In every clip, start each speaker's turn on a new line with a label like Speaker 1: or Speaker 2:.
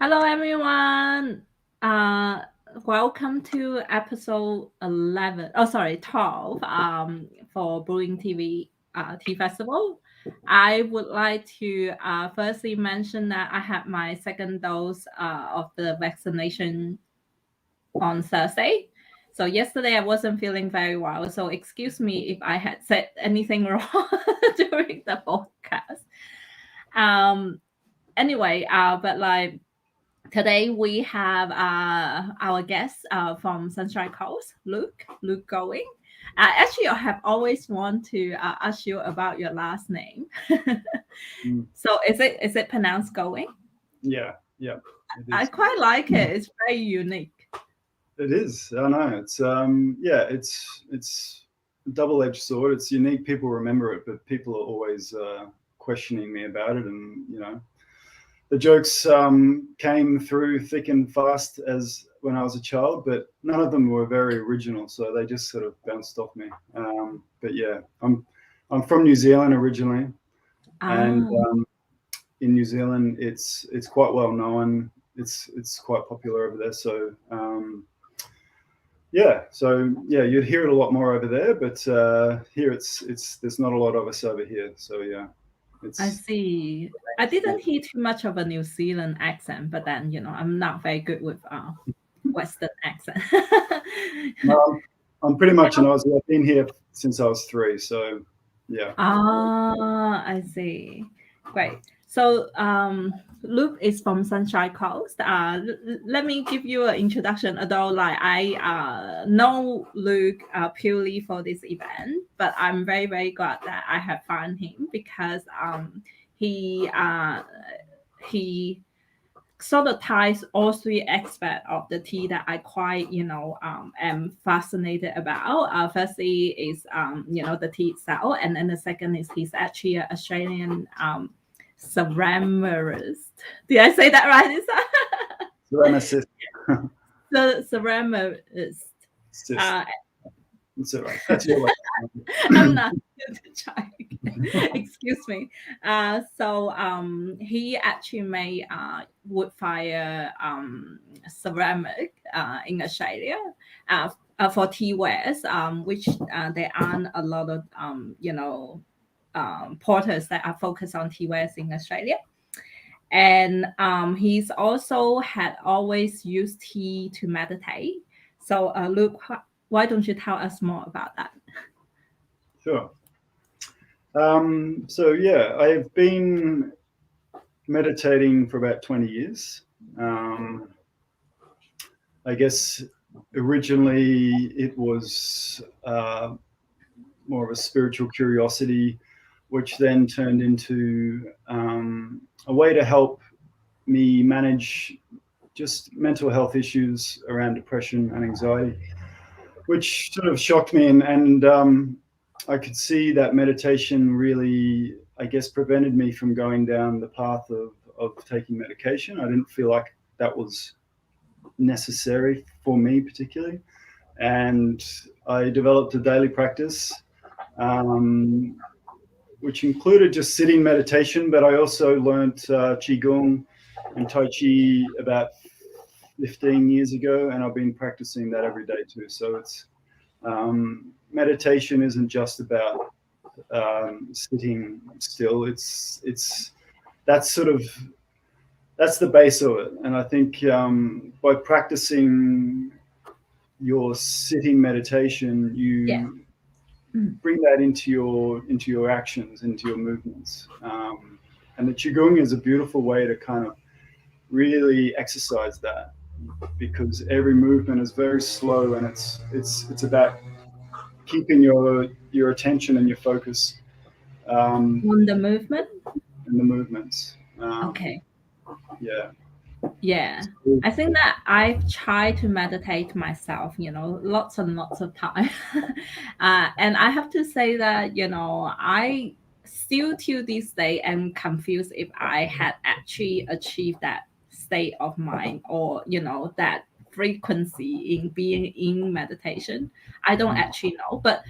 Speaker 1: Hello, everyone. Uh, Welcome to episode 11. Oh, sorry, 12. For Brewing TV Tea Festival. I would like to firstly mention that I had my second dose of the vaccination on Thursday. So yesterday I wasn't feeling very well. So excuse me if I had said anything wrong during the podcast. Um. Anyway, but like today we have our guest from Sunshine Coast, Luke. Luke Going. Actually, I have always wanted to ask you about your last name.
Speaker 2: Mm,
Speaker 1: So is it pronounced Going?
Speaker 2: yeah, yeah, it
Speaker 1: I
Speaker 2: is.
Speaker 1: quite like it. It's very unique.
Speaker 2: It is. I know. It's a double-edged sword. It's unique. People remember it, but people are always questioning me about it. And the jokes came through thick and fast as when I was a child, but none of them were very original. So they just sort of bounced off me. But yeah, I'm from New Zealand originally, and
Speaker 1: Ah,
Speaker 2: in New Zealand, it's quite well known. It's quite popular over there. So you'd hear it a lot more over there, but here it's there's not a lot of us over here. So yeah,
Speaker 1: I
Speaker 2: it's
Speaker 1: see. I
Speaker 2: yeah.
Speaker 1: didn't hear too much of a New Zealand accent, but then I'm not very good with Western accent.
Speaker 2: No, I'm pretty much an Aussie. I've been here since I was 3. So yeah,
Speaker 1: Ah, I see. Great. So, Luke is from Sunshine Coast. Let me give you an introduction. Although, like, I know Luke purely for this event, but I'm very, very glad that I have found him because he he sort of ties all three aspects of the tea that I quite, am fascinated about. Firstly is, the tea itself, and then the second is he's actually an Australian ceramist. Did I say that right? Is that
Speaker 2: ceramicist,
Speaker 1: the ceramist?
Speaker 2: cis.
Speaker 1: Uh,
Speaker 2: It's all right. That's your way.
Speaker 1: I'm not going to try again. Excuse me. He actually made wood fire ceramic in Australia for tea wares, which there aren't a lot of porters that are focused on tea wares in Australia. And he's also had always used tea to meditate. So, Luke, why don't you tell us more about that?
Speaker 2: Sure. So yeah, I've been meditating for about 20 years. Um, I guess originally it was more of a spiritual curiosity, which then turned into a way to help me manage just mental health issues around depression and anxiety, which sort of shocked me. And I could see that meditation really, I guess, prevented me from going down the path of taking medication. I didn't feel like that was necessary for me particularly. And I developed a daily practice, um, which included just sitting meditation, but I also learned Qigong and Tai Chi about 15 years ago, and I've been practicing that every day too. So it's meditation isn't just about sitting still. It's that's sort of that's the base of it, and I think by practicing your sitting meditation,
Speaker 1: Yeah.
Speaker 2: you
Speaker 1: Mm.
Speaker 2: bring that into your actions, into your movements. And the qigong is a beautiful way to kind of really exercise that because every movement is very slow and it's about keeping your attention and your focus um,
Speaker 1: On the movement?
Speaker 2: in the movements.
Speaker 1: Okay.
Speaker 2: Yeah.
Speaker 1: Yeah. I think that I've tried to meditate myself, lots and lots of time. And I have to say that, I still to this day am confused if I had actually achieved that state of mind or, that frequency in being in meditation. I don't actually know. But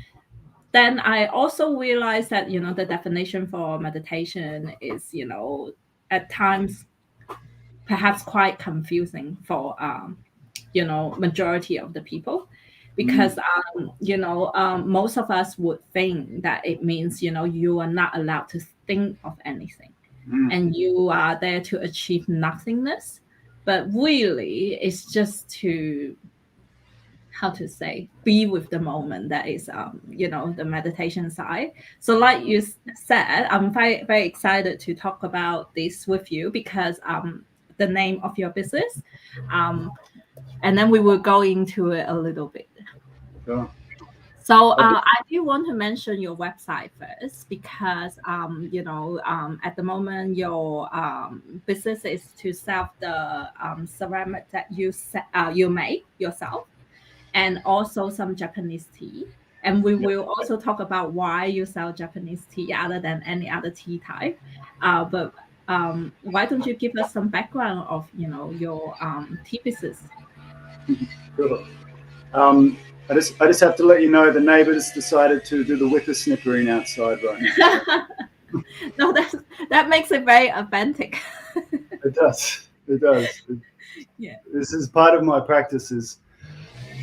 Speaker 1: then I also realized that, the definition for meditation is, at times perhaps quite confusing for majority of the people, because most of us would think that it means you are not allowed to think of anything, and you are there to achieve nothingness. But really, it's just to, how to say, be with the moment. That is the meditation side. So like you said, I'm very, very excited to talk about this with you, because the name of your business, and then we will go into it a little bit.
Speaker 2: Sure.
Speaker 1: So I do want to mention your website first, because at the moment your business is to sell the ceramic that you make yourself, and also some Japanese tea. And we will also talk about why you sell Japanese tea other than any other tea type. But why don't you give us some background of your tea business?
Speaker 2: Sure. I just have to let you know the neighbours decided to do the whippersnippering outside right now.
Speaker 1: No, that makes it very authentic.
Speaker 2: It does. It does.
Speaker 1: Yeah.
Speaker 2: This is part of my practice, is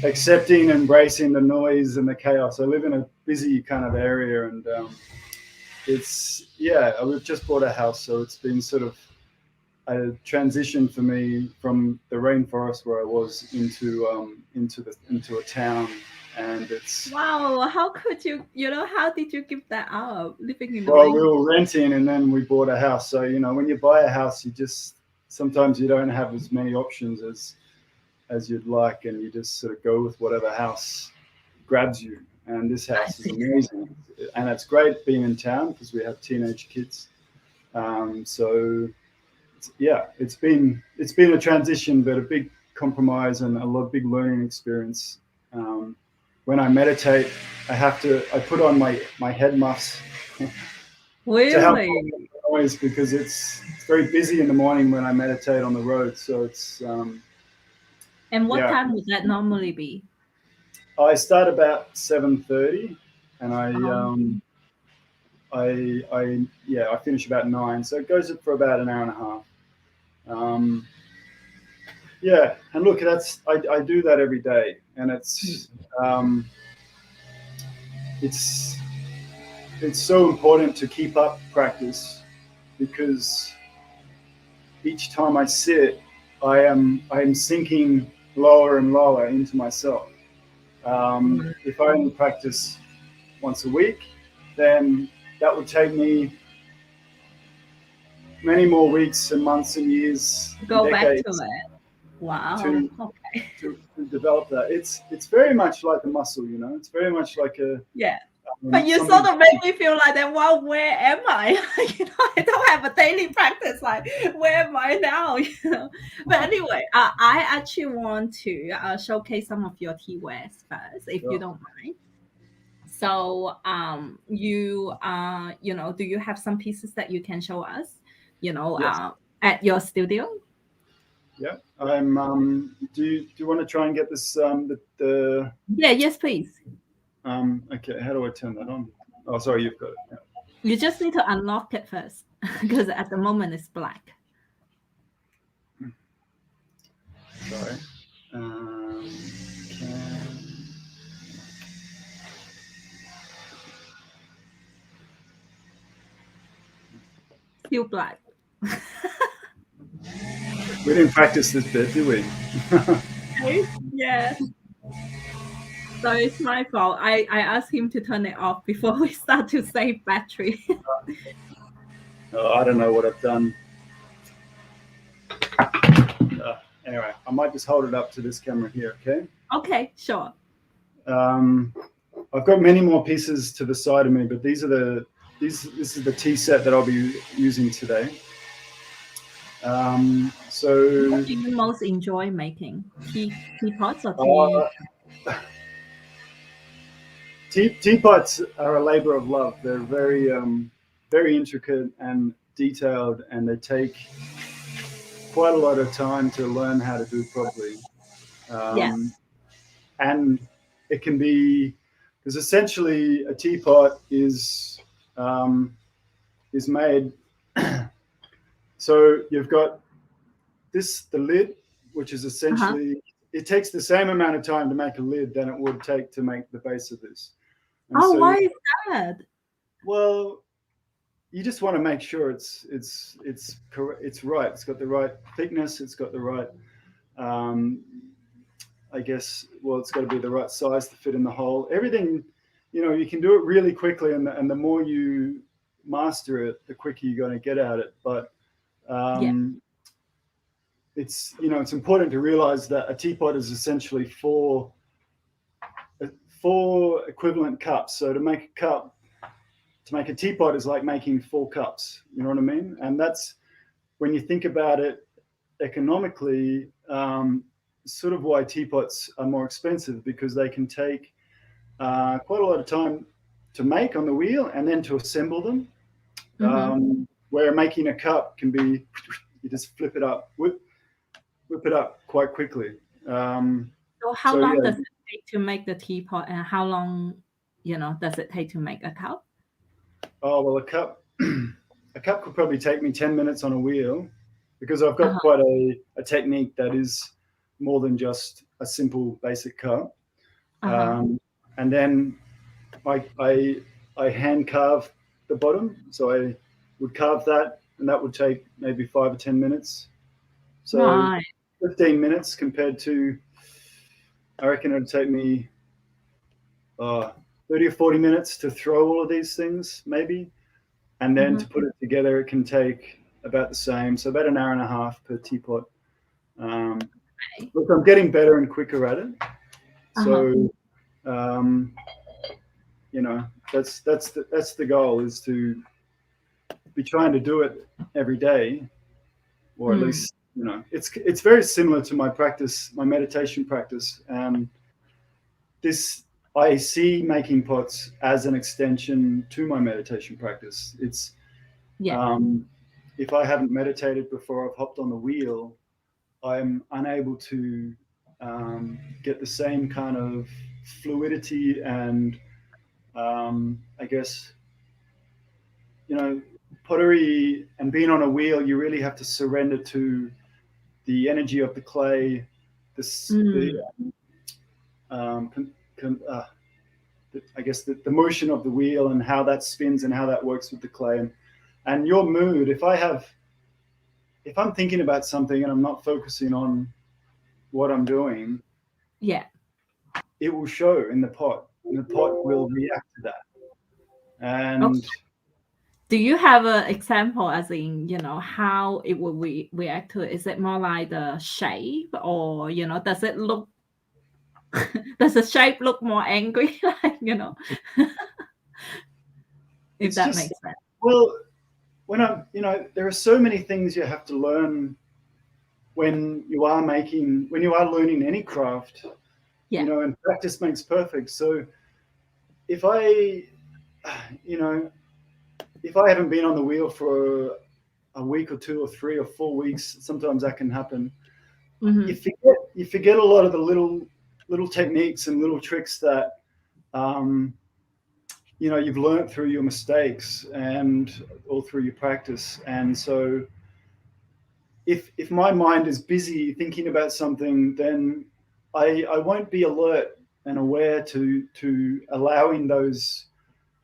Speaker 2: accepting, embracing the noise and the chaos. I live in a busy kind of area, and we've just bought a house, so it's been sort of a transition for me from the rainforest where I was into a town, and it's
Speaker 1: Wow, how could you, how did you give that up, living in the
Speaker 2: well, we
Speaker 1: rain?
Speaker 2: were renting and then we bought a house. So when you buy a house, sometimes you don't have as many options as you'd like, and you just sort of go with whatever house grabs you. And this house is amazing, and it's great being in town because we have teenage kids. So it's been a transition, but a big compromise and big learning experience. When I meditate, I put on my head muffs to help
Speaker 1: Really?
Speaker 2: the noise, because it's very busy in the morning when I meditate on the road. So it's
Speaker 1: And what time would that normally be?
Speaker 2: I start about 7:30, and
Speaker 1: Um,
Speaker 2: I finish about 9. So it goes for about an hour and a half. And look, I do that every day, and um, it's so important to keep up practice, because each time I sit, I am sinking lower and lower into myself. If I only practice once a week, then that would take me many more weeks and months and years and
Speaker 1: go back to
Speaker 2: decades
Speaker 1: it. Wow.
Speaker 2: to
Speaker 1: Okay.
Speaker 2: to develop that. It's very much like a muscle, It's very much like
Speaker 1: Yeah. But you
Speaker 2: something.
Speaker 1: sort of make me feel like that. Well, where am I? I don't have a daily practice. Like, where am I now? But anyway, I actually want to showcase some of your tea wares first, if you
Speaker 2: Sure.
Speaker 1: don't mind. So, do you have some pieces that you can show us?
Speaker 2: Yes.
Speaker 1: At your studio.
Speaker 2: Yeah. I'm. Do you want to try and get this? The
Speaker 1: Yeah. Yes, please.
Speaker 2: Okay. How do I turn that on? Oh, sorry. You've got it. Yeah.
Speaker 1: You just need to unlock it first, because at the moment it's black.
Speaker 2: Sorry. Can...
Speaker 1: Still black.
Speaker 2: We didn't practice this bit, did we?
Speaker 1: Yeah. So it's my fault. I asked him to turn it off before we start to save battery.
Speaker 2: I don't know what I've done. Anyway, I might just hold it up to this camera here. Okay.
Speaker 1: Okay, sure.
Speaker 2: I've got many more pieces to the side of me, but this is the tea set that I'll be using today.
Speaker 1: What do you most enjoy making? Teapots or tea?
Speaker 2: Teapots are a labor of love. They're very intricate and detailed, and they take quite a lot of time to learn how to do properly.
Speaker 1: Yes.
Speaker 2: And it can be, because essentially a teapot is made. So you've got the lid, which is
Speaker 1: Uh-huh.
Speaker 2: essentially, it takes the same amount of time to make a lid than it would take to make the base of this. And
Speaker 1: Oh,
Speaker 2: so,
Speaker 1: why is that?
Speaker 2: well, you just want to make sure it's right. It's got the right thickness. It's got the right, um, I guess. Well, it's got to be the right size to fit in the hole. Everything, you can do it really quickly, and the more you master it, the quicker you're going to get at it. But
Speaker 1: Yeah.
Speaker 2: um, it's important to realize that a teapot is essentially four equivalent cups. So to make a teapot is like making 4 cups. You know what I mean? And that's, when you think about it economically, sort of why teapots are more expensive, because they can take quite a lot of time to make on the wheel and then to assemble them.
Speaker 1: Mm-hmm.
Speaker 2: Where making a cup can be, you just flip it up, whip it up quite quickly. Um,
Speaker 1: So how
Speaker 2: so
Speaker 1: long
Speaker 2: yeah,
Speaker 1: does it take to make the teapot, and how long, does it take to make a cup?
Speaker 2: oh well, a cup, a cup could probably take me 10 minutes on a wheel, because I've got
Speaker 1: Uh-huh.
Speaker 2: quite a technique that is more than just a simple basic cup.
Speaker 1: Uh-huh.
Speaker 2: Um, and then I hand carve the bottom, so I would carve that, and that would take maybe 5 or 10 minutes. So
Speaker 1: Right.
Speaker 2: 15 minutes compared to, I reckon it'd take me uh, 30 or 40 minutes to throw all of these things, maybe. And then
Speaker 1: Mm-hmm.
Speaker 2: to put it together, it can take about the same. So about an hour and a half per teapot. Um,
Speaker 1: Okay.
Speaker 2: Look, I'm getting better and quicker at it.
Speaker 1: Uh-huh.
Speaker 2: So, um, you know, that's the goal, is to be trying to do it every day, or at
Speaker 1: Mm.
Speaker 2: least, it's very similar to my practice, my meditation practice. This I see making pots as an extension to my meditation practice. It's
Speaker 1: Yeah.
Speaker 2: if I haven't meditated before I've hopped on the wheel, I'm unable to get the same kind of fluidity and, I guess, pottery and being on a wheel, you really have to surrender to the energy of the clay, the
Speaker 1: Mm.
Speaker 2: um, I guess the motion of the wheel and how that spins and how that works with the clay, and your mood. If I'm thinking about something and I'm not focusing on what I'm doing,
Speaker 1: Yeah.
Speaker 2: it will show in the pot, and the pot will react to that.
Speaker 1: Okay.
Speaker 2: And
Speaker 1: Do you have an example, as in, how it will react to it? Is it more like the shape, or, does it look, does the shape look more angry? Like, if
Speaker 2: it's
Speaker 1: that
Speaker 2: just,
Speaker 1: makes sense.
Speaker 2: well, there are so many things you have to learn when you are learning any craft,
Speaker 1: Yeah.
Speaker 2: and practice makes perfect. So if I, you know, if I haven't been on the wheel for a week or 2 or 3 or 4 weeks, sometimes that can happen. You
Speaker 1: Mhm.
Speaker 2: forget a lot of the little techniques and little tricks that, um, you've learned through your mistakes and all through your practice. And so if my mind is busy thinking about something, then I won't be alert and aware to allowing those,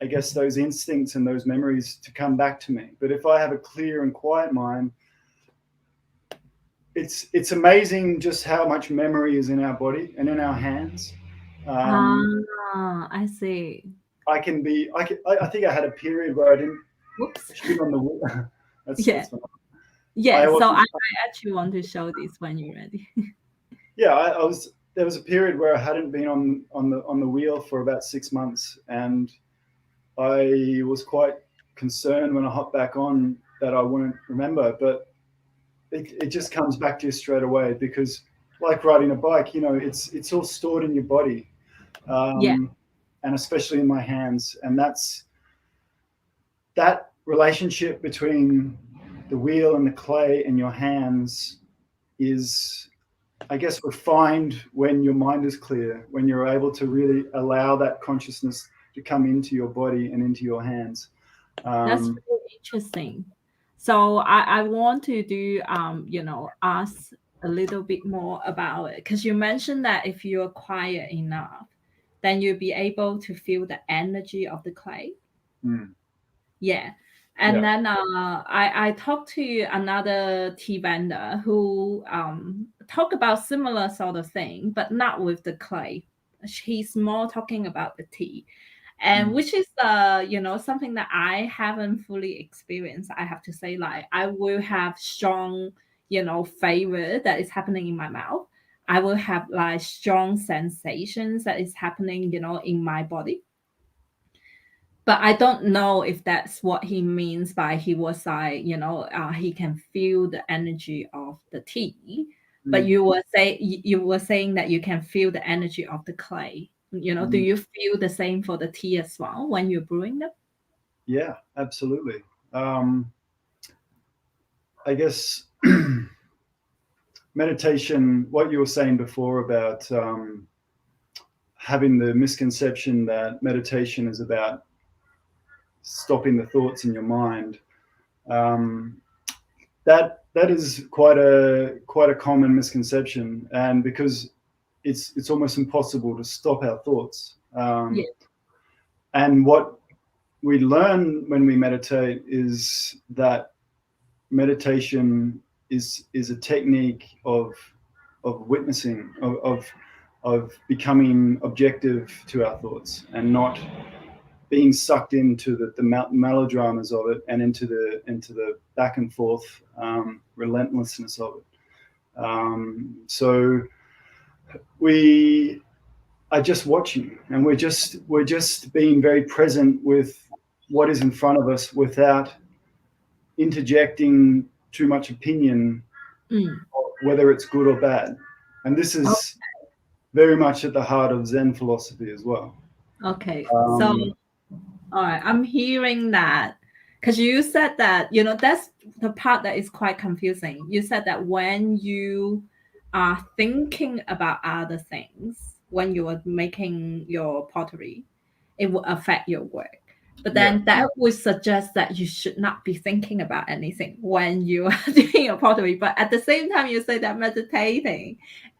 Speaker 2: I guess, those instincts and those memories to come back to me. But if I have a clear and quiet mind, it's amazing just how much memory is in our body and in our hands. Um,
Speaker 1: I see.
Speaker 2: I can be. I think I had a period where I didn't
Speaker 1: Whoops.
Speaker 2: shoot on the wheel.
Speaker 1: Yeah.
Speaker 2: That's fine. I
Speaker 1: Yeah, so I
Speaker 2: wasn't.
Speaker 1: I actually want to show this when you're ready.
Speaker 2: Yeah, I was. There was a period where I hadn't been on the wheel for about 6 months, and I was quite concerned when I hopped back on that I wouldn't remember. But it just comes back to you straight away, because, like riding a bike, it's all stored in your body,
Speaker 1: Yeah,
Speaker 2: um, and especially in my hands. And that relationship between the wheel and the clay in your hands is, I guess, refined when your mind is clear, when you're able to really allow that consciousness to come into your body and into your hands.
Speaker 1: that's
Speaker 2: Um,
Speaker 1: really interesting. So I want to do, ask a little bit more about it, because you mentioned that if you're quiet enough, then you'll be able to feel the energy of the clay.
Speaker 2: Mm.
Speaker 1: Yeah. And
Speaker 2: Yeah.
Speaker 1: then I talked to another tea vendor who talk about similar sort of thing, but not with the clay. He's more talking about the tea, and
Speaker 2: Mm.
Speaker 1: which is something that I haven't fully experienced. I have to say, like, I will have strong flavor that is happening in my mouth. I will have like strong sensations that is happening in my body, but I don't know if that's what he means by he was like, he can feel the energy of the tea. But
Speaker 2: Mm.
Speaker 1: you were saying that you can feel the energy of the clay. Do
Speaker 2: Mm.
Speaker 1: you feel the same for the tea as well when you're brewing them?
Speaker 2: Yeah, absolutely. I guess meditation, what you were saying before about having the misconception that meditation is about stopping the thoughts in your mind. Um, that is quite a common misconception, and because it's almost impossible to stop our thoughts.
Speaker 1: Yeah.
Speaker 2: And what we learn when we meditate is that meditation is a technique of witnessing, of becoming objective to our thoughts and not being sucked into the melodramas of it and into the back and forth relentlessness of it. So we are just watching, and we're just being very present with what is in front of us without interjecting too much opinion,
Speaker 1: Mm.
Speaker 2: whether it's good or bad. And this
Speaker 1: Oh,
Speaker 2: is very much at the heart of Zen philosophy as well.
Speaker 1: okay. So,
Speaker 2: Um,
Speaker 1: all right, I'm hearing that because you said that, that's the part that is quite confusing. You said that when you are thinking about other things, when you are making your pottery, it will affect your work. But
Speaker 2: yeah,
Speaker 1: then that would suggest that you should not be thinking about anything when you are doing your pottery. But at the same time, you say that meditating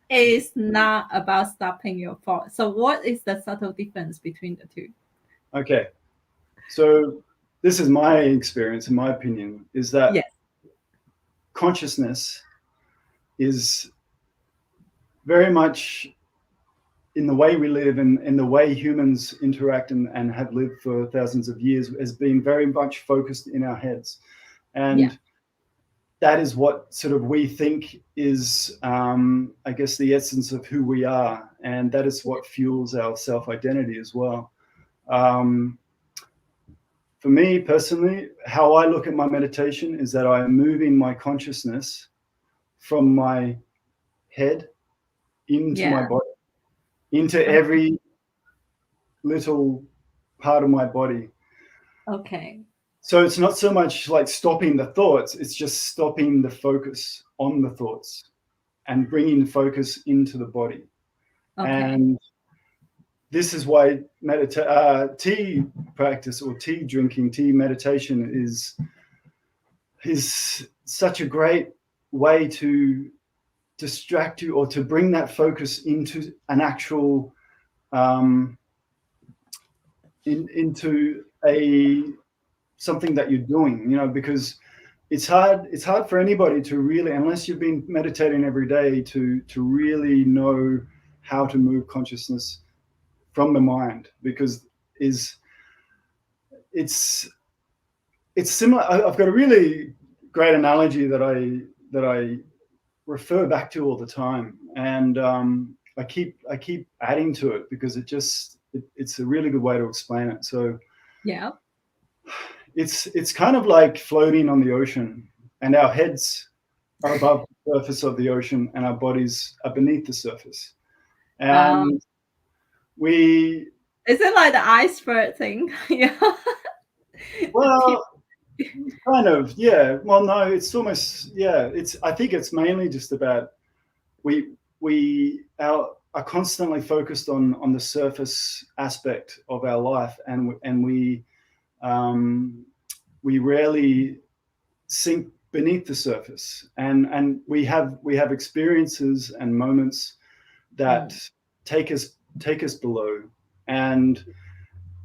Speaker 1: is not about stopping your thoughts. So, what is the subtle difference between the two?
Speaker 2: okay. So this is my experience, in my opinion, is that
Speaker 1: Yes.
Speaker 2: consciousness is very much in the way we live and in the way humans interact and have lived for thousands of years has been very much focused in our heads.
Speaker 1: Yeah.
Speaker 2: And that is what sort of we think is, I guess, the essence of who we are. And that is what fuels our self-identity as well. Um, for me personally, how I look at my meditation is that I am moving my consciousness from my head into
Speaker 1: Yeah.
Speaker 2: my body, into every little part of my body.
Speaker 1: Okay.
Speaker 2: So it's not so much like stopping the thoughts, it's just stopping the focus on the thoughts and bringing focus into the body.
Speaker 1: Okay.
Speaker 2: And this is why tea practice or tea drinking, tea meditation is such a great way to distract you or to bring that focus into an actual into a something that you're doing, because it's hard for anybody to really, unless you've been meditating every day, to really know how to move consciousness from the mind, because is it's it's similar. I've got a really great analogy that I refer back to all the time, and I keep adding to it because it's a really good way to explain it. So
Speaker 1: Yeah.
Speaker 2: it's kind of like floating on the ocean, and our heads are above the surface of the ocean, and our bodies are beneath the surface.
Speaker 1: Um,
Speaker 2: And we,
Speaker 1: is it like the iceberg thing? Yeah. The tip.
Speaker 2: well, kind of, yeah. Well, no, it's almost, yeah. I think it's mainly just about we are constantly focused on the surface aspect of our life, and we um, we rarely sink beneath the surface, and we have experiences and moments that take us below, and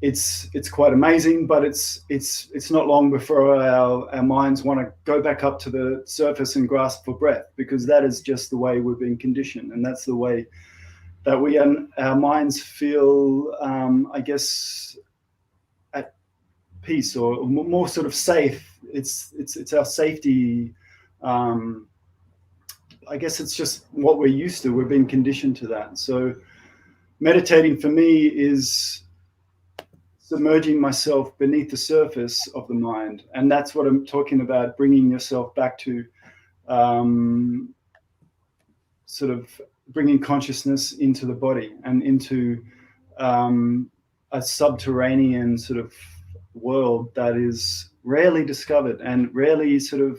Speaker 2: it's quite amazing, but it's not long before our minds want to go back up to the surface and grasp for breath, because that is just the way we've been conditioned, and that's the way that our minds feel, I guess, at peace, or more sort of safe. It's our safety. I guess it's just what we're used to. We've been conditioned to that. So meditating for me is submerging myself beneath the surface of the mind, and that's what I'm talking about, bringing yourself back to sort of bringing consciousness into the body and into a subterranean sort of world that is rarely discovered and rarely sort of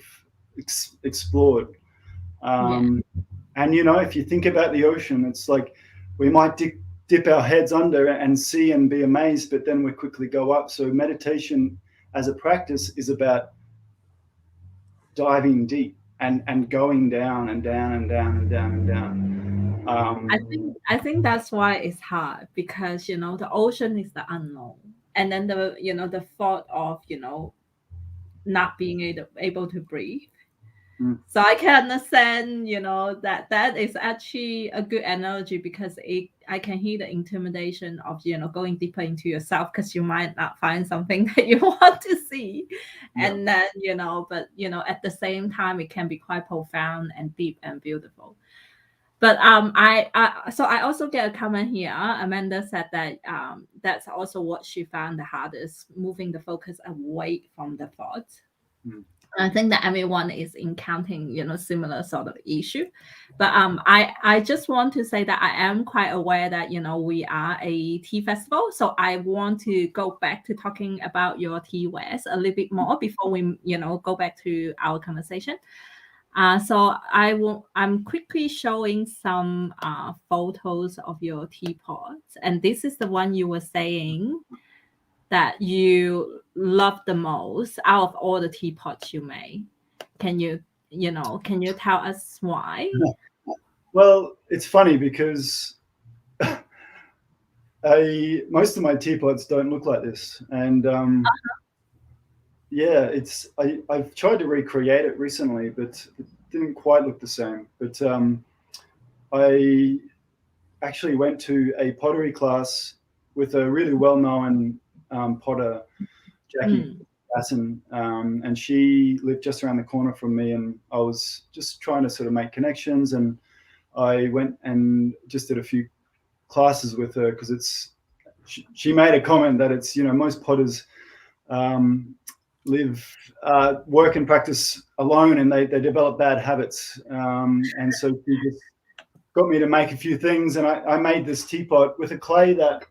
Speaker 2: explored. And if you think about the ocean, it's like we might dip our heads under and see and be amazed, but then we quickly go up. So meditation as a practice is about diving deep and going down and down and down and down and down.
Speaker 1: I think that's why it's hard, because the ocean is the unknown, and then the thought of not being able to breathe. So I can understand, that is actually a good analogy, because I can hear the intimidation of, going deeper into yourself, because you might not find something that you want to see. Yeah. And then, but, at the same time, it can be quite profound and deep and beautiful. But so I also get a comment here. Amanda said that that's also what she found the hardest, moving the focus away from the thoughts. I think that everyone is encountering, similar sort of issue. But I just want to say that I am quite aware that, we are a tea festival. So I want to go back to talking about your tea wares a little bit more before we, go back to our conversation. So I'm quickly showing some photos of your teapots. And this is the one you were saying that you love the most out of all the teapots you made. Can you tell us why?
Speaker 2: Well, it's funny because most of my teapots don't look like this, and yeah, I've tried to recreate it recently, but it didn't quite look the same. But I actually went to a pottery class with a really well-known potter, Jackie Basson, and she lived just around the corner from me, and I was just trying to sort of make connections, and I went and just did a few classes with her, because she made a comment that it's, most potters work and practice alone, and they develop bad habits, and so she just got me to make a few things, and I made this teapot with a clay that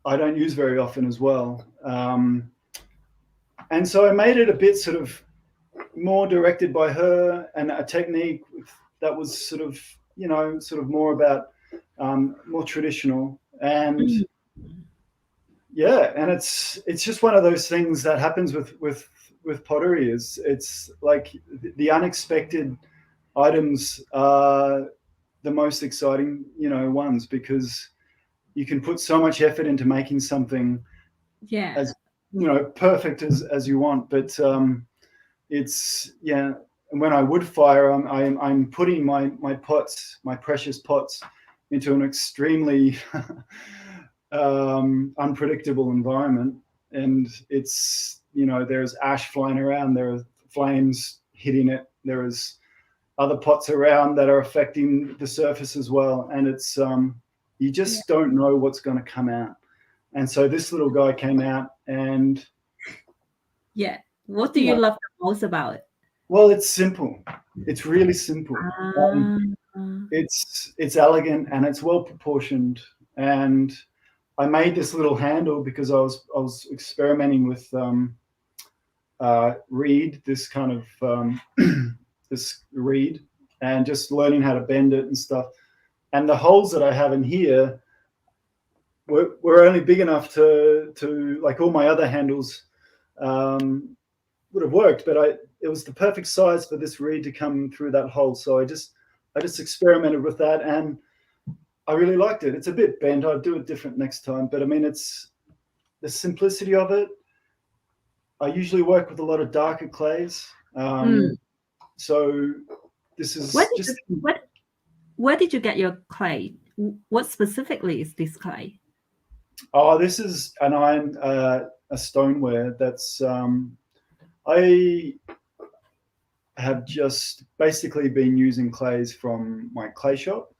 Speaker 2: I don't use very often as well, and so I made it a bit sort of more directed by her, and a technique that was sort of more about more traditional, and yeah, and it's just one of those things that happens with pottery. It's like the unexpected items are the most exciting ones, because you can put so much effort into making something as perfect as you want, but it's and when I wood fire, I'm putting my pots, my precious pots, into an extremely unpredictable environment, and it's there's ash flying around, there are flames hitting it, there is other pots around that are affecting the surface as well, and it's you just don't know what's going to come out. And so this little guy came out, and
Speaker 1: what do you love the most about it?
Speaker 2: Well, it's simple. It's really simple. It's elegant, and it's well proportioned, and I made this little handle because I was experimenting with reed, this kind of this reed, and just learning how to bend it and stuff. And the holes that I have in here were only big enough to, like all my other handles, would have worked, but it was the perfect size for this reed to come through that hole. So I just experimented with that, and I really liked it. It's a bit bent. I'll do it different next time, but I mean, it's the simplicity of it. I usually work with a lot of darker clays,
Speaker 1: Mm.
Speaker 2: so this
Speaker 1: Where
Speaker 2: is
Speaker 1: did
Speaker 2: just.
Speaker 1: you, where did you get your clay? What specifically is this clay?
Speaker 2: Oh, this is an iron, a stoneware that's. I have just basically been using clays from my clay shop.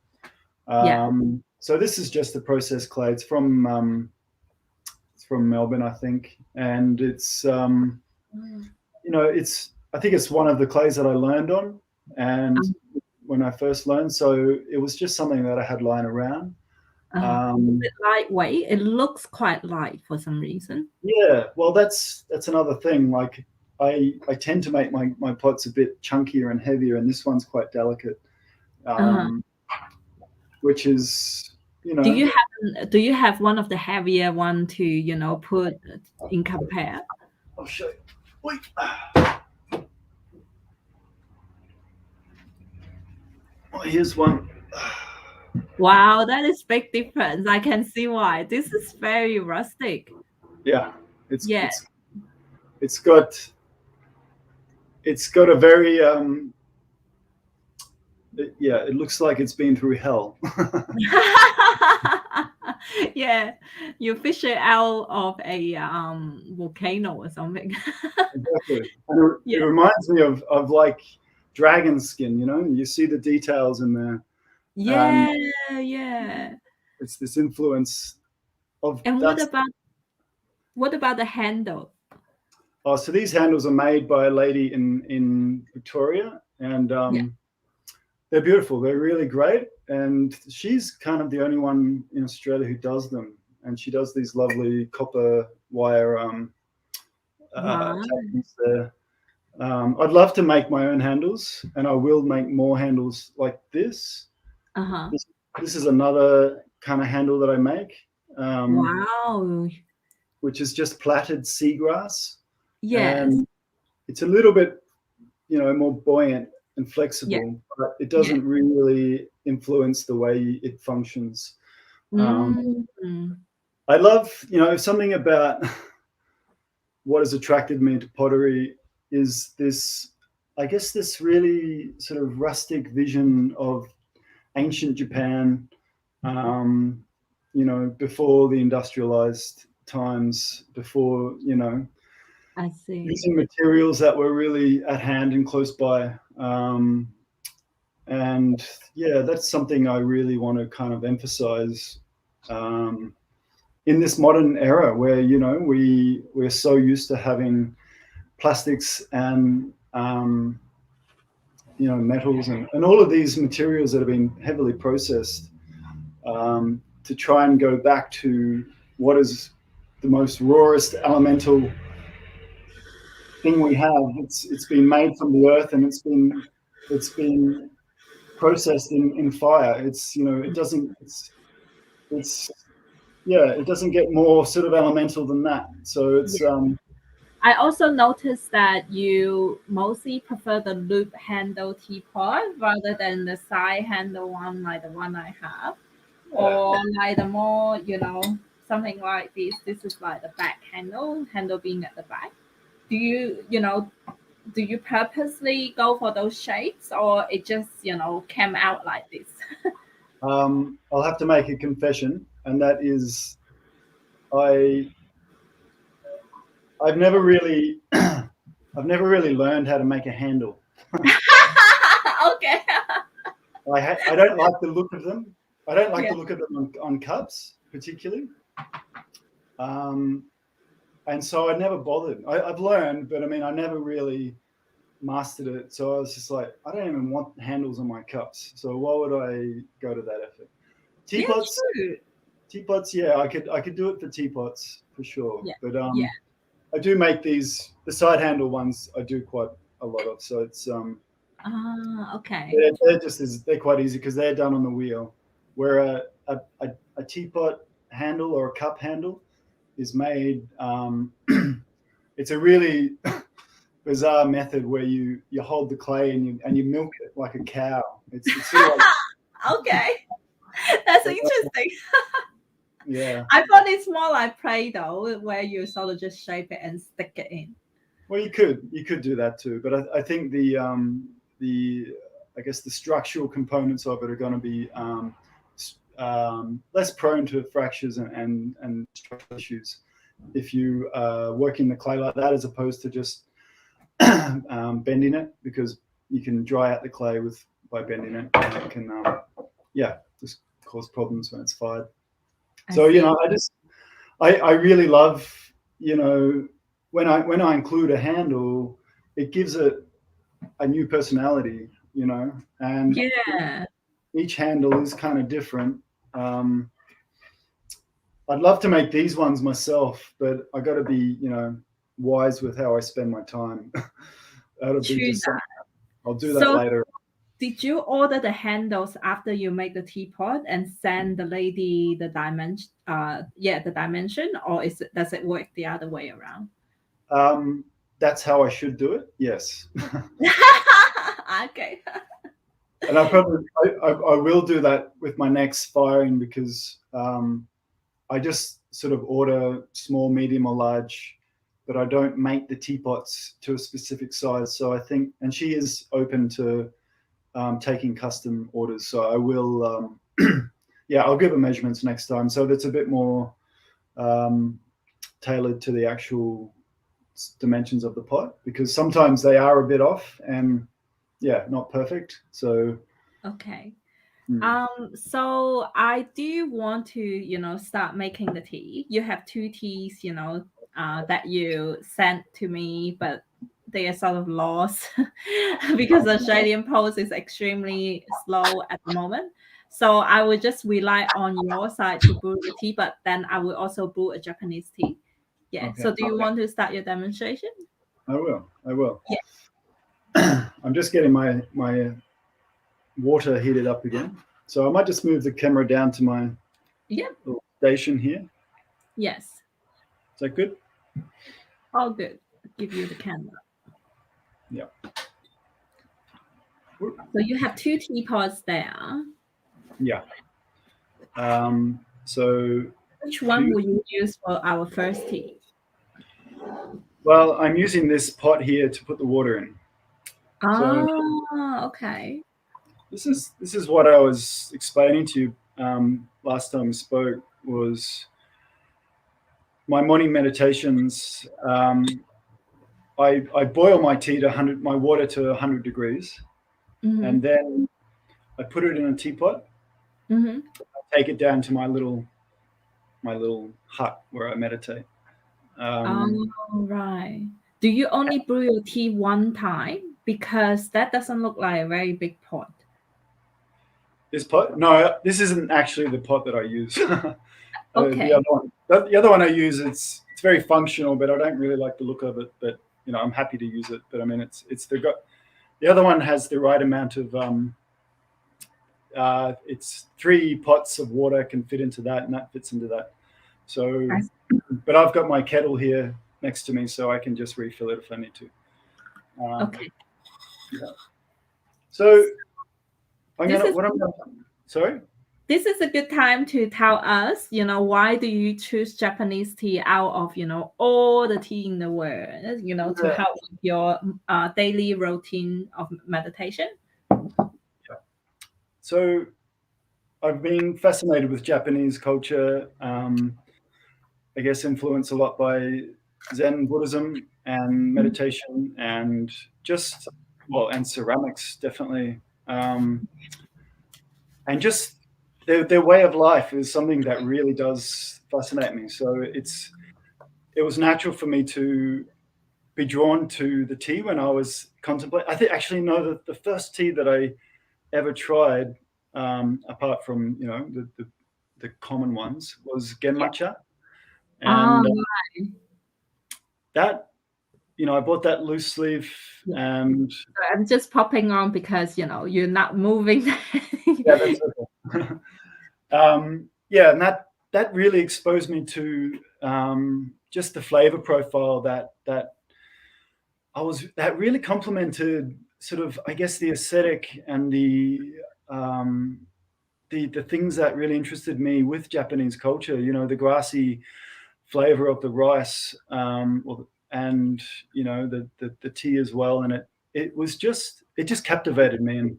Speaker 1: Yeah.
Speaker 2: So this is just a processed clay. It's from Melbourne, I think, and it's it's I think it's one of the clays that I learned on, and
Speaker 1: Um,
Speaker 2: when I first learned, so it was just something that I had lying around.
Speaker 1: is
Speaker 2: Um,
Speaker 1: it lightweight? It looks quite light for some reason.
Speaker 2: yeah, well, that's another thing. Like I tend to make my pots a bit chunkier and heavier, and this one's quite delicate,
Speaker 1: Uh-huh.
Speaker 2: um, which is
Speaker 1: Do you have one of the heavier one to put in compare?
Speaker 2: I'll show you. Wait. Oh, here's one.
Speaker 1: Wow, that is big difference. I can see why. This is very rustic.
Speaker 2: Yeah, it's
Speaker 1: Yeah.
Speaker 2: it's it's got a very yeah, it looks like it's been through hell.
Speaker 1: Yeah, you fish it out of a volcano or something.
Speaker 2: Exactly. And it
Speaker 1: Yeah.
Speaker 2: reminds me of like dragon skin, you see the details in there, and
Speaker 1: Yeah, yeah.
Speaker 2: it's this influence of
Speaker 1: And
Speaker 2: that's.
Speaker 1: what about the handle?
Speaker 2: Oh, so these handles are made by a lady in Victoria, and
Speaker 1: Yeah.
Speaker 2: they're beautiful. They're really great, and she's kind of the only one in Australia who does them. And she does these lovely copper wire
Speaker 1: Wow.
Speaker 2: attachments there. I'd love to make my own handles, and I will make more handles like this.
Speaker 1: Uh-huh.
Speaker 2: This, this is another kind of handle that I make, um,
Speaker 1: Wow.
Speaker 2: which is just plaited seagrass,
Speaker 1: Yes.
Speaker 2: and it's a little bit, more buoyant and
Speaker 1: Yeah.
Speaker 2: flexible, but it
Speaker 1: Yeah.
Speaker 2: doesn't really influence the way it functions. Um,
Speaker 1: Mm.
Speaker 2: I love, something about what has attracted me to pottery is this, I guess, this really sort of rustic vision of ancient Japan, um, before the industrialized times, before,
Speaker 1: I see.
Speaker 2: using materials that were really at hand and close by. And yeah, that's something I really want to kind of emphasize um, in this modern era where, we're so used to having plastics and, metals and all of these materials that have been heavily processed, to try and go back to what is the most rawest elemental thing we have. It's been made from the earth, and it's been processed in fire. It's it doesn't it's yeah, it doesn't get more sort of elemental than that. So
Speaker 1: Yeah.
Speaker 2: it's
Speaker 1: I also noticed that you mostly prefer the loop handle teapot rather than the side handle one like the one I have.
Speaker 2: yeah.
Speaker 1: Or like the more, something like this. This is like the back handle being at the back. Do you purposely go for those shapes or it just, came out like this?
Speaker 2: I'll have to make a confession, and that is I I've never really learned how to make a handle.
Speaker 1: Okay.
Speaker 2: I don't like the look of them. I don't like
Speaker 1: Yeah.
Speaker 2: the look of them on cups particularly. Um, and so I never bothered. I've learned, but I mean, I never really mastered it. So I was just like, I don't even want handles on my cups. So why would I go to that effort?
Speaker 1: Yeah,
Speaker 2: Teapots,
Speaker 1: true.
Speaker 2: teapots. Yeah, I could do it for teapots for sure.
Speaker 1: Yeah.
Speaker 2: But
Speaker 1: Yeah.
Speaker 2: I do make the side handle ones. I do quite a lot of. So it's
Speaker 1: Okay.
Speaker 2: they're quite easy because they're done on the wheel. Where a teapot handle or a cup handle is made it's a really bizarre method where you hold the clay and you milk it like a cow. It's sort of like,
Speaker 1: Okay, that's interesting.
Speaker 2: yeah.
Speaker 1: I thought it's more like Play-Doh, where you sort of just shape it and stick it in.
Speaker 2: Well, you could do that too, but I think the I guess the structural components of it are going to be less prone to fractures and structural issues if you work in the clay like that, as opposed to just bending it, because you can dry out the clay by bending it, and it can just cause problems when it's fired. So I really love, when I include a handle, it gives it a new personality, and each handle is kind of different. I'd love to make these ones myself, but I got to be, wise with how I spend my time. That'll be just something. I'll do that later.
Speaker 1: Did you order the handles after you make the teapot and send the lady the dimension? The dimension, or does it work the other way around?
Speaker 2: That's how I should do it. Yes.
Speaker 1: Okay.
Speaker 2: And I will do that with my next firing, because I just sort of order small, medium, or large, but I don't make the teapots to a specific size. So I think, and she is open to taking custom orders. So I will, I'll give her measurements next time, so that's a bit more tailored to the actual dimensions of the pot, because sometimes they are a bit off and not perfect. So
Speaker 1: okay. So I do want to, start making the tea. You have 2 teas, that you sent to me, but they are sort of lost because the Australian post is extremely slow at the moment. So I will just rely on your side to brew the tea, but then I will also brew a Japanese tea. Yeah. Okay. So do you want to start your demonstration?
Speaker 2: I will.
Speaker 1: Yeah.
Speaker 2: I'm just getting my water heated up again. So I might just move the camera down to my little station here.
Speaker 1: Yes.
Speaker 2: Is that good?
Speaker 1: All good. I'll give you the camera.
Speaker 2: Yeah.
Speaker 1: So you have 2 teapots there.
Speaker 2: Yeah. So
Speaker 1: which one will you use for our first tea?
Speaker 2: Well, I'm using this pot here to put the water in.
Speaker 1: Okay.
Speaker 2: This is what I was explaining to you last time we spoke, was my morning meditations. I boil my tea to my water to 100 degrees, and then I put it in a teapot. I take it down to my little hut where I meditate.
Speaker 1: Right. Do you only brew your tea one time? Because that doesn't look like a very big pot.
Speaker 2: This pot? No, this isn't actually the pot that I use.
Speaker 1: Okay.
Speaker 2: The other one I use, it's very functional, but I don't really like the look of it. But I'm happy to use it. But I mean, the other one has the right amount of it's 3 pots of water can fit into that, and that fits into that. So, but I've got my kettle here next to me, so I can just refill it if I need to.
Speaker 1: Okay.
Speaker 2: Yeah. So sorry?
Speaker 1: This is a good time to tell us, why do you choose Japanese tea out of, all the tea in the world, to help with your daily routine of meditation?
Speaker 2: Yeah. So I've been fascinated with Japanese culture, I guess influenced a lot by Zen Buddhism and meditation, and and ceramics, definitely. And just their way of life is something that really does fascinate me. So it was natural for me to be drawn to the tea when I was contemplating. I think actually that the first tea that I ever tried, apart from the common ones, was genmatcha, and that I bought that loose leaf, and
Speaker 1: I'm just popping on because you're not moving.
Speaker 2: Yeah, that's okay. And that really exposed me to just the flavor profile that I was that really complemented sort of, I guess, the aesthetic and um, the things that really interested me with Japanese culture. You know, the grassy flavor of the rice, and the tea as well, and it just captivated me, and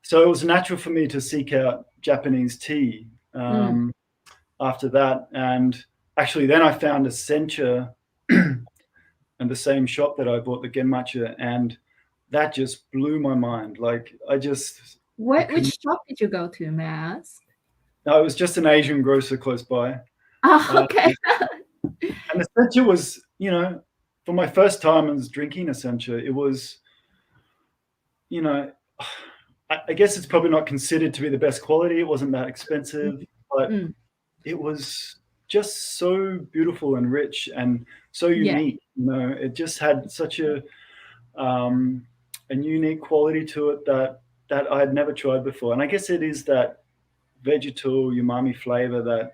Speaker 2: so it was natural for me to seek out Japanese tea
Speaker 1: Mm.
Speaker 2: after that, and actually then I found a sencha and the same shop that I bought the genmatcha, and that just blew my mind. Like I
Speaker 1: Which
Speaker 2: couldn't.
Speaker 1: shop did you go to, may I ask?
Speaker 2: No, it was just an Asian grocer close by,
Speaker 1: Oh,
Speaker 2: uh,
Speaker 1: okay.
Speaker 2: and the sencha was, for my first time as drinking a sencha, it was, you know, I guess it's probably not considered to be the best quality. It wasn't that expensive, but
Speaker 1: Mm.
Speaker 2: it was just so beautiful and rich and so
Speaker 1: Yeah,
Speaker 2: unique. It just had such um, a unique quality to it that I had never tried before. And I guess it is that vegetal umami flavor that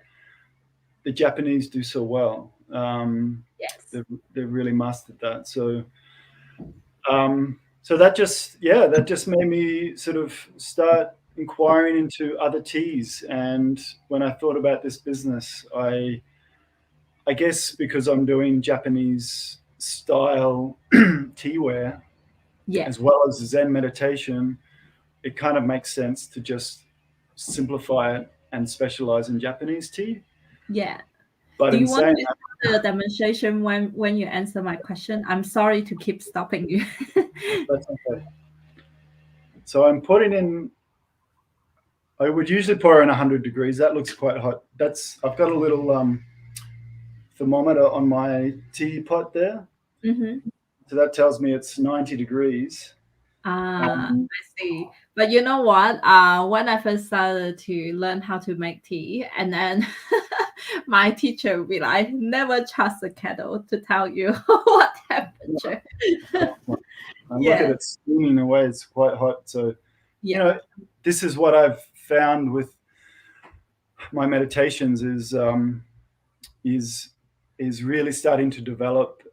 Speaker 2: the Japanese do so well.
Speaker 1: yes.
Speaker 2: They've, they've really mastered that. So that just made me sort of start inquiring into other teas. And when I thought about this business, I guess because I'm doing Japanese style teaware
Speaker 1: Yeah,
Speaker 2: as well as Zen meditation, it kind of makes sense to just simplify it and specialize in Japanese tea.
Speaker 1: yeah.
Speaker 2: But
Speaker 1: Do
Speaker 2: in
Speaker 1: you want
Speaker 2: saying
Speaker 1: to start the demonstration when you answer my question? I'm sorry to keep stopping you.
Speaker 2: that, that's okay. So I'm putting in. I would usually pour in 100 degrees. That looks quite hot. I've got a little thermometer on my teapot there,
Speaker 1: Hmm.
Speaker 2: so that tells me it's 90 degrees.
Speaker 1: I see. But you know what? When I first started to learn how to make tea, and then my teacher would be like, never trust the kettle to tell you what temperature.
Speaker 2: And look at
Speaker 1: Yeah,
Speaker 2: it steaming away. It's quite hot. So you
Speaker 1: yeah,
Speaker 2: know, this is what I've found with my meditations is is really starting to develop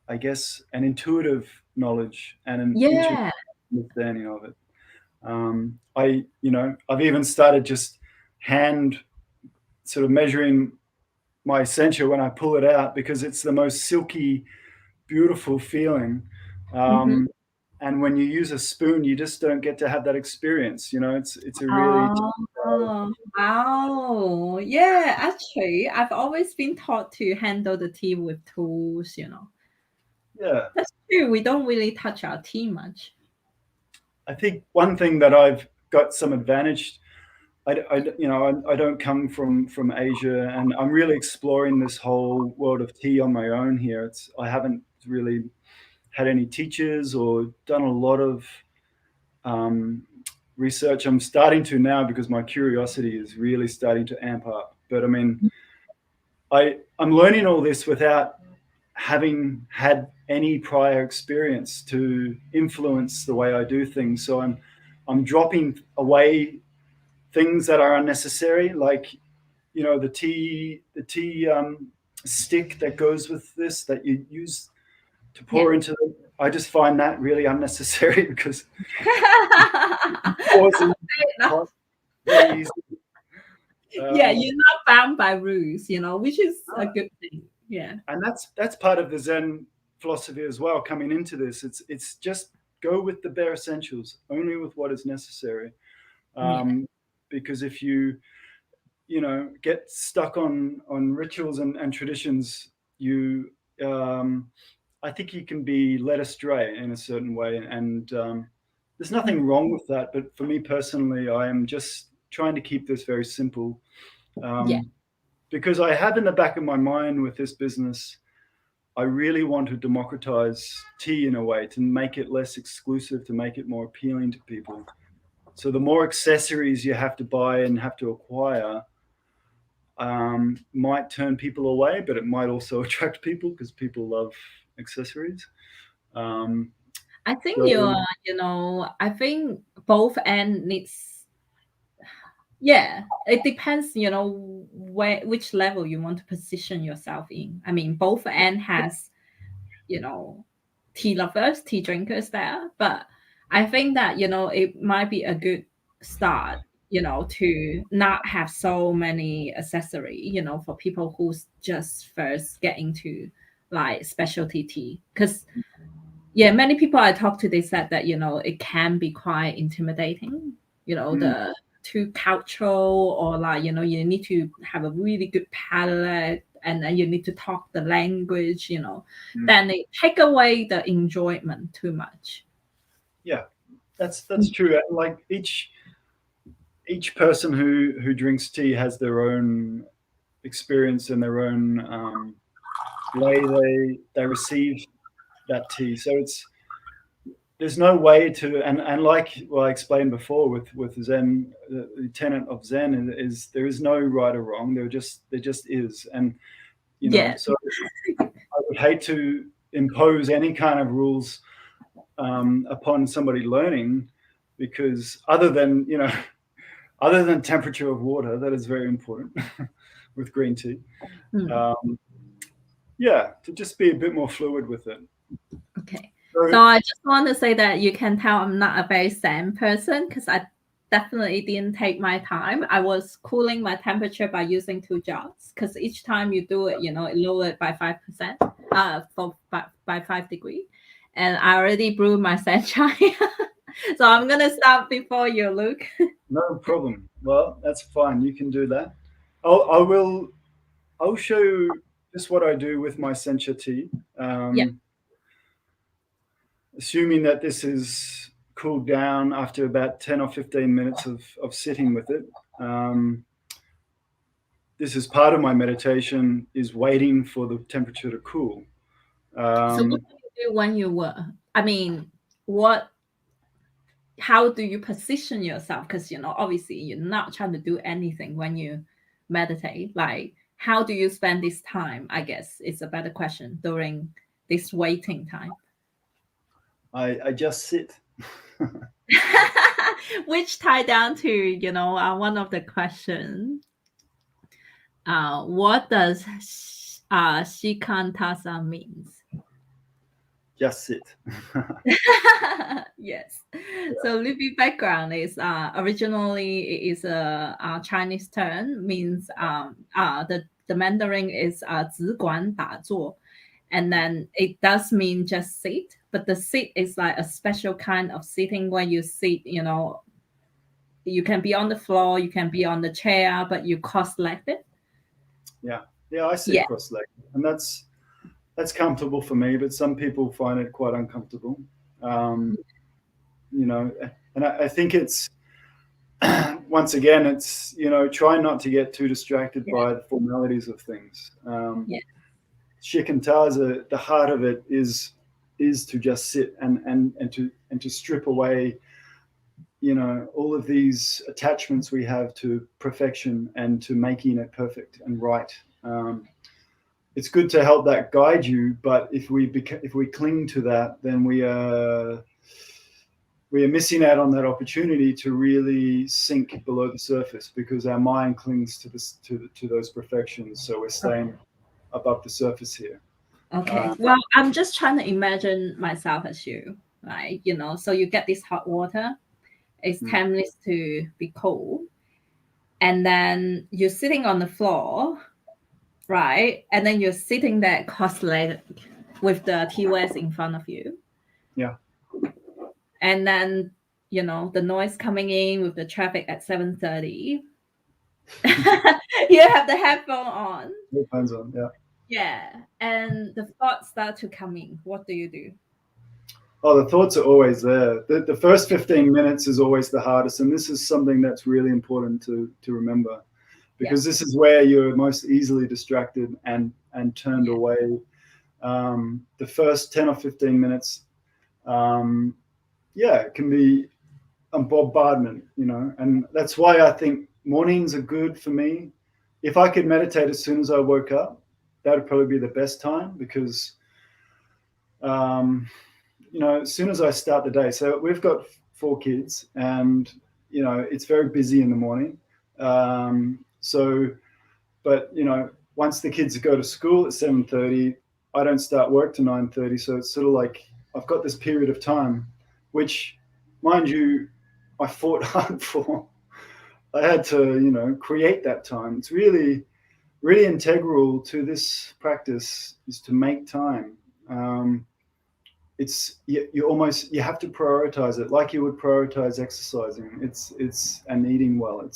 Speaker 2: I guess, an intuitive knowledge and an intuitive
Speaker 1: yeah.
Speaker 2: understanding of it. I've even started just hand sort of measuring my sencha when I pull it out because it's the most silky, beautiful feeling.
Speaker 1: Hmm.
Speaker 2: Um, and when you use a spoon, you just don't get to have that experience. It's a really
Speaker 1: Oh, wow. Yeah, actually, I've always been taught to handle the tea with tools.
Speaker 2: yeah.
Speaker 1: That's true. We don't really touch our tea much.
Speaker 2: I think one thing that I've got some advantage. I don't come from Asia, and I'm really exploring this whole world of tea on my own here. I haven't really had any teachers or done a lot of um, research. I'm starting to now because my curiosity is really starting to amp up. But I mean, I'm learning all this without having had any prior experience to influence the way I do things. So I'm dropping away things that are unnecessary, like the tea stick that goes with this that you use to
Speaker 1: Yeah.
Speaker 2: pour into it. I just find that really unnecessary because pausing hot very easy.
Speaker 1: Yeah,
Speaker 2: Um,
Speaker 1: you're not bound by rules, which is a good thing. Yeah.
Speaker 2: and that's part of the Zen philosophy as well. Coming into this, it's just go with the bare essentials, only with what is necessary.
Speaker 1: Yeah.
Speaker 2: Um, because if you get stuck on rituals and traditions, you um, I think you can be led astray in a certain way, and there's
Speaker 1: Mm.
Speaker 2: nothing wrong with that. But for me personally, I am just trying to keep this very simple,
Speaker 1: Yeah.
Speaker 2: um, because I have in the back of my mind with this business, I really want to democratize tea in a way to make it less exclusive, to make it more appealing to people. So the more accessories you have to buy and have to acquire, might turn people away, but it might also attract people because people love accessories. Um,
Speaker 1: I think
Speaker 2: so
Speaker 1: I think both end needs, yeah, it depends, which level you want to position yourself in. I mean, both end has, you know, tea lovers, tea drinkers there, but I think that, it might be a good start, to not have so many accessory, for people who's just first getting to like specialty tea. Because yeah, many people I talked to, they said that, it can be quite intimidating, the too cultural, or like, you need to have a really good palate, and then you need to talk the language, then it take away the enjoyment too much.
Speaker 2: Yeah, that's true. Like each person who drinks tea has their own experience and their own way they receive that tea. So there's no way to, and like I explained before with Zen, the tenet of Zen is there is no right or wrong. There just is, and
Speaker 1: Yeah.
Speaker 2: so I would hate to impose any kind of rules upon somebody learning, because other than temperature of water, that is very important with green tea. Yeah, to just be a bit more fluid with it.
Speaker 1: Okay. So I just want to say that you can tell I'm not a very Zen person, because I definitely didn't take my time. I was cooling my temperature by using 2 jars, because each time you do it, it lowered by 5%, by 5 degrees. And I already brewed my senchai. So I'm going to stop before you, Luke.
Speaker 2: No problem. Well, that's fine. You can do that. I'll show you just what I do with my sencha tea.
Speaker 1: Yeah.
Speaker 2: Assuming that this is cooled down after about 10 or 15 minutes of sitting with it. This is part of my meditation, is waiting for the temperature to cool.
Speaker 1: So what do you do when you were? I mean, how do you position yourself? Because, obviously you're not trying to do anything when you meditate. Like, how do you spend this time? I guess it's a better question during this waiting time.
Speaker 2: I just sit.
Speaker 1: Which tie down to, one of the questions. What does Shikantaza means?
Speaker 2: Just sit.
Speaker 1: Yes. So Libby background is originally it is a Chinese term, means the Mandarin is 只管打坐, and then it does mean just sit, but the sit is like a special kind of sitting where you sit, you can be on the floor, you can be on the chair, but you cross-legged.
Speaker 2: Yeah, I sit cross-legged, and that's comfortable for me, but some people find it quite uncomfortable. And I think it's once again, it's try not to get too distracted by the formalities of things. Shikantaza, the heart of it is to just sit and to strip away all of these attachments we have to perfection and to making it perfect and right. It's good to help that guide you, but if we cling to that, then we are missing out on that opportunity to really sink below the surface, because our mind clings to those perfections. So we're staying above the surface here.
Speaker 1: Okay. Well, I'm just trying to imagine myself as you, right? So you get this hot water, it's 10 minutes to be cold, and then you're sitting on the floor, right? And then you're sitting there cross-legged with the tea wares in front of you.
Speaker 2: Yeah.
Speaker 1: And then, the noise coming in with the traffic at 7:30. You have the headphone on.
Speaker 2: Headphones on, yeah.
Speaker 1: Yeah. And the thoughts start to come in. What do you do?
Speaker 2: Oh, the thoughts are always there. The first 15 minutes is always the hardest. And this is something that's really important to remember, because this is where you're most easily distracted and turned away. The first 10 or 15 minutes, it can be a bombardment, and that's why I think mornings are good for me. If I could meditate as soon as I woke up, that would probably be the best time, because as soon as I start the day, so we've got 4 kids, and it's very busy in the morning. But once the kids go to school at 7:30, I don't start work to 9:30, so it's sort of like I've got this period of time, which, mind you, I fought hard for. I had to, create that time. It's really, really integral to this practice is to make time. It's you have to prioritize it like you would prioritize exercising. It's and eating well.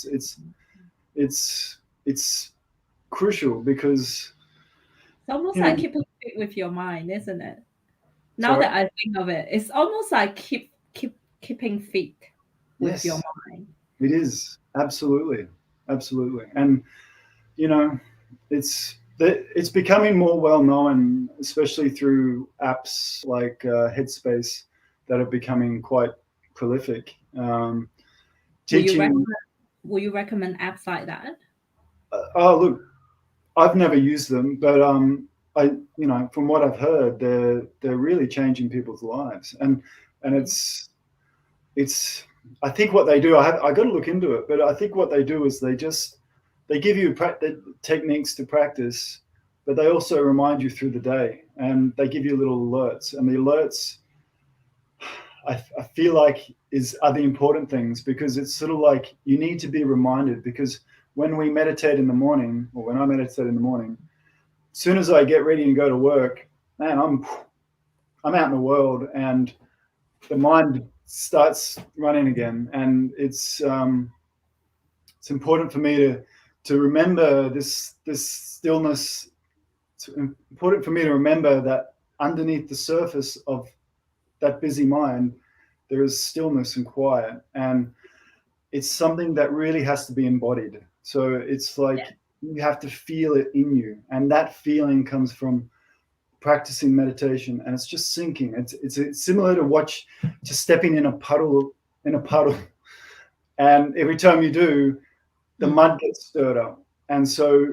Speaker 2: It's crucial because
Speaker 1: It's almost
Speaker 2: you know.
Speaker 1: like keeping fit with your mind, isn't it? Now
Speaker 2: Sorry.
Speaker 1: that I think of it, it's almost like keeping fit with your
Speaker 2: Yes,
Speaker 1: mind.
Speaker 2: it is absolutely, absolutely, and you know, it's becoming more well known, especially through apps like Headspace that are becoming quite prolific.
Speaker 1: Will you
Speaker 2: Teaching.
Speaker 1: recommend will you recommend apps like that?
Speaker 2: Oh, look, I've never used them, but I, from what I've heard, they're really changing people's lives, and it's. I think what they do, I got to look into it, but I think what they do is they give you the techniques to practice, but they also remind you through the day, and they give you little alerts, and the alerts I feel like are the important things because it's sort of like you need to be reminded because when we meditate in the morning, or when I meditate in the morning, as soon as I get ready and go to work, man, I'm out in the world, and the mind starts running again, and it's important for me to remember this stillness. It's important for me to remember that underneath the surface of that busy mind, there is stillness and quiet, and it's something that really has to be embodied. So it's
Speaker 1: Yeah.
Speaker 2: like you have to feel it in you, and that feeling comes from practicing meditation, and it's just sinking. It's similar to stepping in a puddle, and every time you do, the
Speaker 1: Mm.
Speaker 2: mud gets stirred up, and so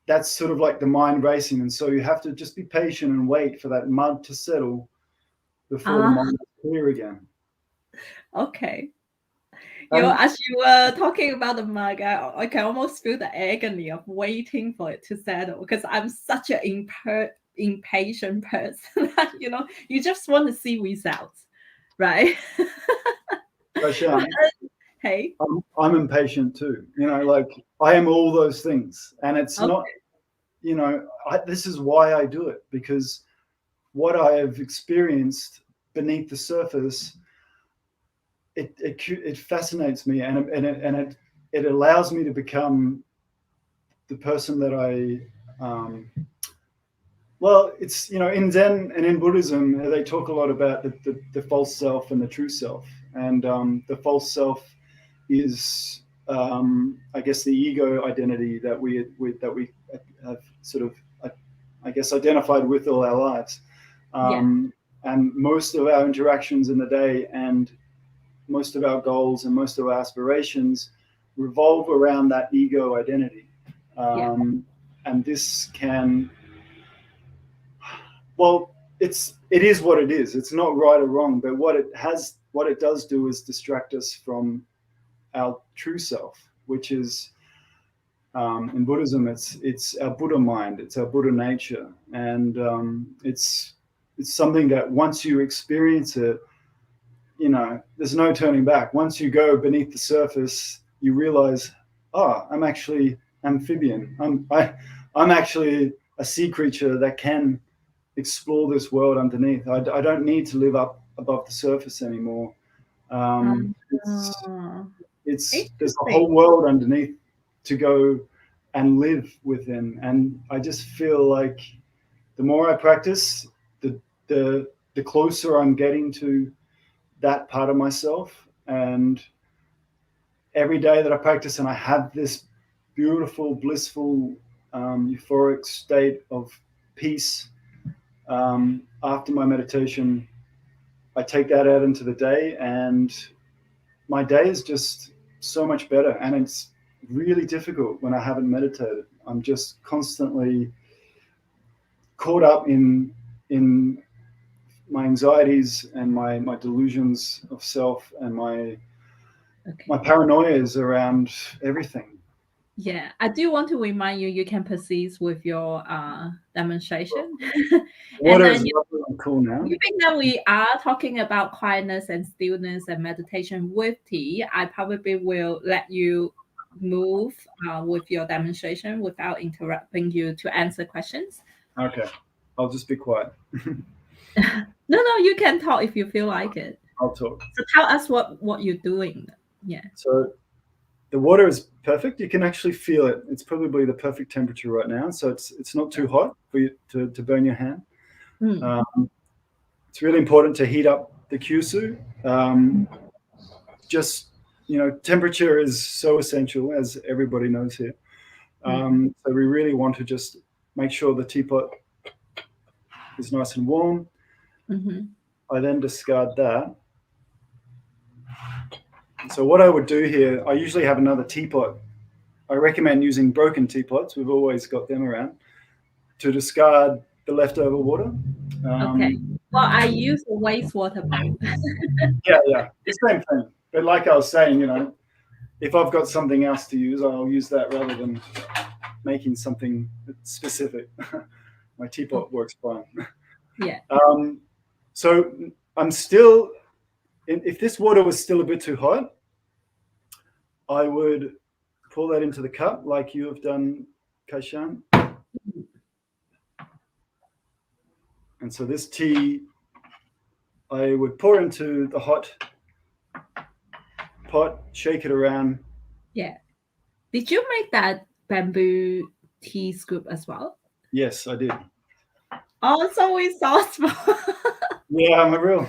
Speaker 2: that's sort of like the mind racing, and so you have to just be patient and wait for that mud to settle before the
Speaker 1: Ah,
Speaker 2: mind is clear again.
Speaker 1: okay.
Speaker 2: And
Speaker 1: As you were talking about the mug, I can almost feel the agony of waiting for it to settle because I'm such an impatient person that, you just want to see results, right?
Speaker 2: Roshan,
Speaker 1: Hey,
Speaker 2: I'm impatient too. Like I am all those things, and it's
Speaker 1: okay.
Speaker 2: not. This is why I do it because what I have experienced beneath the surface, it fascinates me, and it allows me to become the person that I. Well, it's in Zen and in Buddhism, they talk a lot about the false self and the true self, and the false self is, I guess, the ego identity that we have sort of, I guess, identified with all our lives,
Speaker 1: Yeah,
Speaker 2: and most of our interactions in the day, and most of our goals, and most of our aspirations revolve around that ego identity,
Speaker 1: yeah.
Speaker 2: um, and this can, well, it is what it is. It's not right or wrong, but what it does do is distract us from our true self, which is, in Buddhism, it's our Buddha mind, it's our Buddha nature, and it's something that once you experience it, there's no turning back. Once you go beneath the surface, you realize, oh, I'm actually amphibian. I'm actually a sea creature that can explore this world underneath. I don't need to live up above the surface anymore. Um, it's
Speaker 1: Uh,
Speaker 2: it's there's a
Speaker 1: Interesting.
Speaker 2: whole world underneath to go and live within, and I just feel like the more I practice, the closer I'm getting to that part of myself. And every day that I practice, and I have this beautiful, blissful, euphoric state of peace after my meditation, I take that out into the day, and my day is just so much better. And it's really difficult when I haven't meditated. I'm just constantly caught up in my anxieties and my delusions of self and my
Speaker 1: Okay.
Speaker 2: paranoias around everything.
Speaker 1: Yeah, I do want to remind you, you can proceed with your demonstration. And
Speaker 2: Water is
Speaker 1: then,
Speaker 2: lovely and cool now.
Speaker 1: given that we are talking about quietness and stillness and meditation with tea, I probably will let you move with your demonstration without interrupting you to answer questions.
Speaker 2: Okay, I'll just be quiet.
Speaker 1: No, you can talk if you feel like it.
Speaker 2: I'll talk.
Speaker 1: So tell us what you're doing. Yeah.
Speaker 2: So the water is perfect. You can actually feel it. It's probably the perfect temperature right now. So it's not too hot for you to burn your hand.
Speaker 1: Mm,
Speaker 2: It's really important to heat up the kyusu. Just temperature is so essential, as everybody knows here.
Speaker 1: mm,
Speaker 2: So we really want to just make sure the teapot is nice and warm.
Speaker 1: mm-hmm.
Speaker 2: I then discard that. So what I would do here, I usually have another teapot. I recommend using broken teapots. We've always got them around to discard the leftover water.
Speaker 1: Okay. Well, I use a wastewater bowl.
Speaker 2: Yeah, the same thing. But like I was saying, if I've got something else to use, I'll use that rather than making something specific. My teapot works fine.
Speaker 1: Yeah.
Speaker 2: So I'm still, if this water was still a bit too hot, I would pour that into the cup like you have done, Kaishan. And so this tea, I would pour into the hot pot, shake it around.
Speaker 1: Yeah. Did you make that bamboo tea scoop as well?
Speaker 2: Yes, I did.
Speaker 1: Oh, so resourceful.
Speaker 2: Yeah, I'm a real.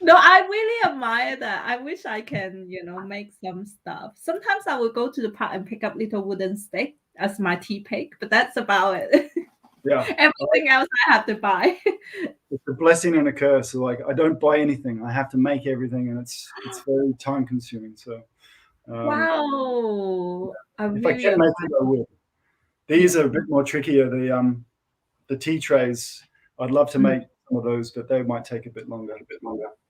Speaker 1: No, I really admire that. I wish I can, make some stuff. Sometimes I will go to the park and pick up little wooden stick as my tea pick, but that's about it.
Speaker 2: Yeah,
Speaker 1: Everything else I have to buy.
Speaker 2: it's a blessing and a curse. So like, I don't buy anything. I have to make everything, and it's very time consuming. So um,
Speaker 1: Wow. I
Speaker 2: if I
Speaker 1: really
Speaker 2: can make
Speaker 1: admire.
Speaker 2: it, I will.
Speaker 1: Yeah.
Speaker 2: These are a bit more trickier. The tea trays. I'd love to
Speaker 1: Mm,
Speaker 2: make some of those, but they might take a bit longer.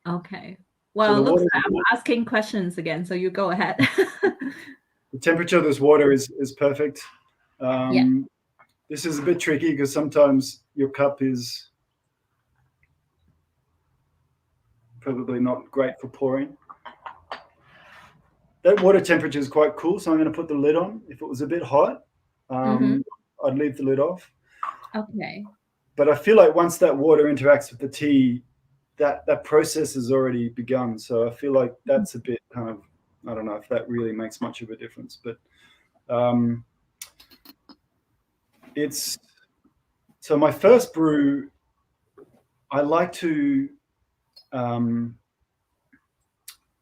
Speaker 1: okay.
Speaker 2: So
Speaker 1: Well,
Speaker 2: the
Speaker 1: looks
Speaker 2: water,
Speaker 1: like I'm asking questions again, so you go ahead.
Speaker 2: the temperature of this water is perfect.
Speaker 1: Yeah.
Speaker 2: This is a bit tricky because sometimes your cup is probably not great for pouring. That water temperature is quite cool, so I'm going to put the lid on. If it was a bit hot,
Speaker 1: Mm-hmm.
Speaker 2: I'd leave the lid off.
Speaker 1: Okay.
Speaker 2: But I feel like once that water interacts with the tea, that process has already begun. So I feel like that's a bit kind of, I don't know if that really makes much of a difference, but it's so my first brew. I like to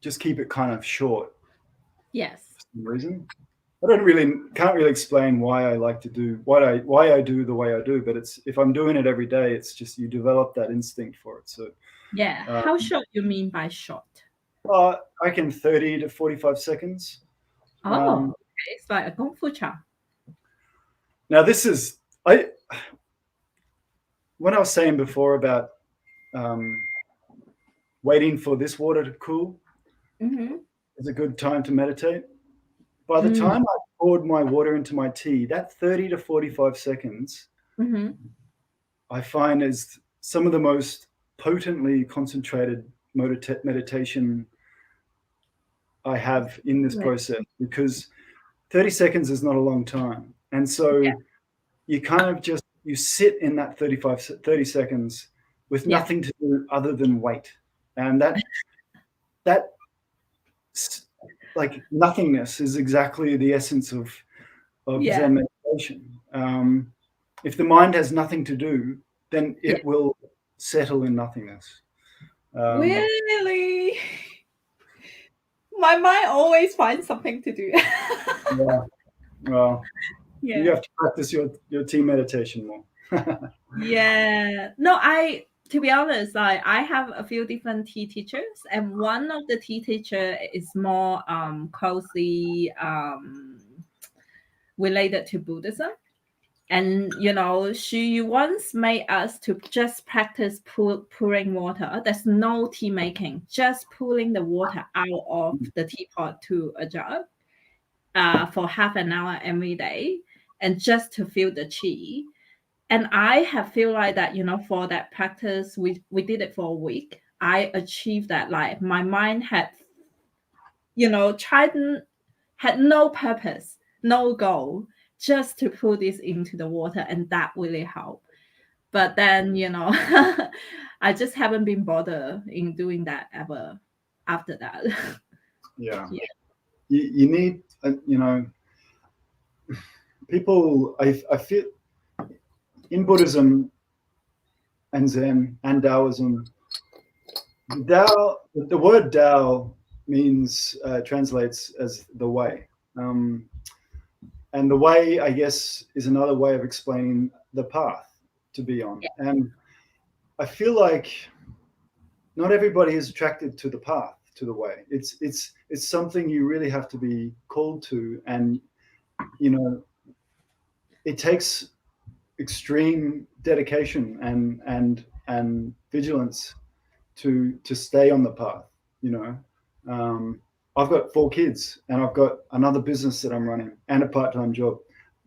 Speaker 2: just keep it kind of short
Speaker 1: Yes.
Speaker 2: for some reason. I can't really explain why I like to do why I do the way I do, but it's if I'm doing it every day, it's just you develop that instinct for it. So
Speaker 1: Yeah.
Speaker 2: uh,
Speaker 1: How short you mean by short?
Speaker 2: I reckon 30 to 45 seconds.
Speaker 1: Oh, okay. It's like a kung fu cha.
Speaker 2: Now this is I what I was saying before about um, waiting for this water to cool
Speaker 1: Mm-hmm.
Speaker 2: is a good time to meditate. By the
Speaker 1: Mm,
Speaker 2: time I poured my water into my tea, that 30 to 45 seconds
Speaker 1: mm-hmm.
Speaker 2: I find is some of the most potently concentrated meditation I have in this
Speaker 1: Right.
Speaker 2: process because 30 seconds is not a long time. And so
Speaker 1: Yeah.
Speaker 2: you kind of just you sit in that 30 seconds with
Speaker 1: Yeah.
Speaker 2: nothing to do other than wait. And that like nothingness is exactly the essence of
Speaker 1: Yeah.
Speaker 2: Zen meditation. If the mind has nothing to do, then
Speaker 1: Yeah.
Speaker 2: it will settle in nothingness. Um,
Speaker 1: Really? My mind always finds something to do.
Speaker 2: yeah, well, you
Speaker 1: Yeah.
Speaker 2: have to practice your tea meditation more.
Speaker 1: Yeah. No, to be honest, I have a few different tea teachers, and one of the tea teacher is more closely related to Buddhism. And she once made us to just practice pouring water. There's no tea making, just pulling the water out of the teapot to a jar. for half an hour every day, and just to feel the chi. And I have feel like that, for that practice, we did it for a week. I achieved that. Like my mind had, tried had no purpose, no goal, just to put this into the water, and that really helped. But then, I just haven't been bothered in doing that ever after that.
Speaker 2: Yeah.
Speaker 1: Yeah.
Speaker 2: You need, people, I feel in Buddhism and Zen and Taoism, the word Tao means, translates as the way. Um, and the way, I guess, is another way of explaining the path to be on. And I feel like not everybody is attracted to the path, to the way. It's something you really have to be called to, and it takes extreme dedication and vigilance to stay on the path. I've got 4 kids, and I've got another business that I'm running and a part-time job.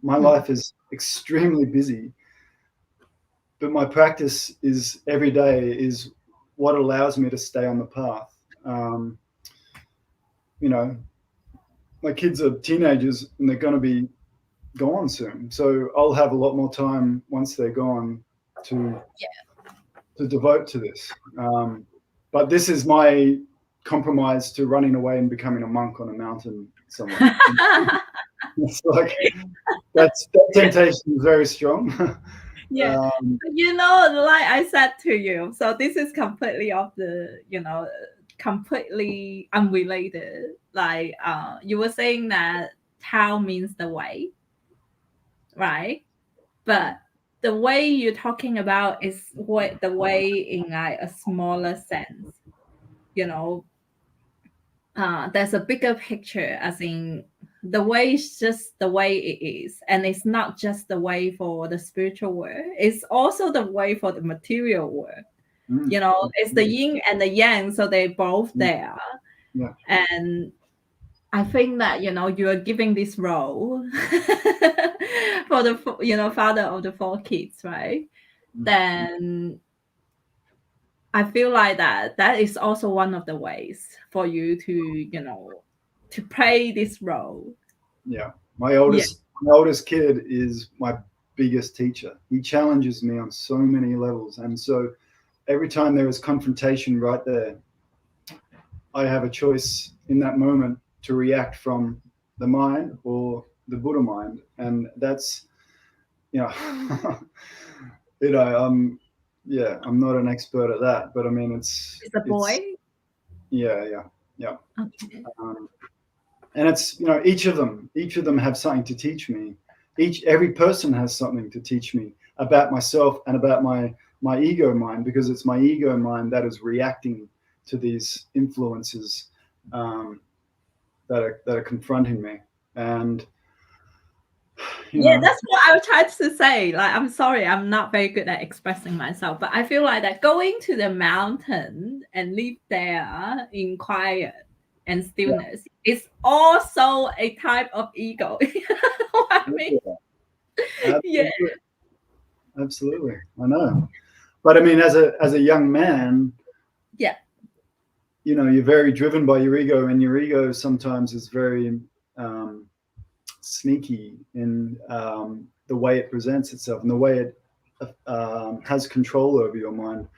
Speaker 2: My life is extremely busy, but my practice is every day is what allows me to stay on the path. You know, my kids are teenagers and they're going to be gone soon, so I'll have a lot more time once they're gone to devote to this. But this is my compromise to running away and becoming a monk on a mountain somewhere. It's like that temptation is very strong.
Speaker 1: Yeah. Like I said to you, so this is completely off the, completely unrelated. Like you were saying that Tao means the way, right? But the way you're talking about is what the way in like a smaller sense, you know. There's a bigger picture, as in the way is just the way it is, and it's not just the way for the spiritual world, it's also the way for the material world. It's the yin and the yang, so they're both there.
Speaker 2: Yeah.
Speaker 1: And I think that you are giving this role for the father of the 4 kids, right? Then I feel like that is also one of the ways for you to to play this role.
Speaker 2: Yeah. My oldest kid is my biggest teacher. He challenges me on so many levels, and so every time there is confrontation right there, I have a choice in that moment to react from the mind or the Buddha mind, and that's you know I'm not an expert at that, but I mean
Speaker 1: It's a boy.
Speaker 2: Yeah.
Speaker 1: Okay.
Speaker 2: And it's each of them have something to teach me. Every person has something to teach me about myself and about my ego mind, because it's my ego mind that is reacting to these influences that are confronting me. And
Speaker 1: that's what I was trying to say. Like, I'm sorry, I'm not very good at expressing myself, but I feel like that going to the mountain and live there in quiet and stillness is also a type of ego. You know what I mean?
Speaker 2: Absolutely. Absolutely, I know. But I mean, as a young man, you're very driven by your ego, and your ego sometimes is very sneaky in the way it presents itself and the way it has control over your mind.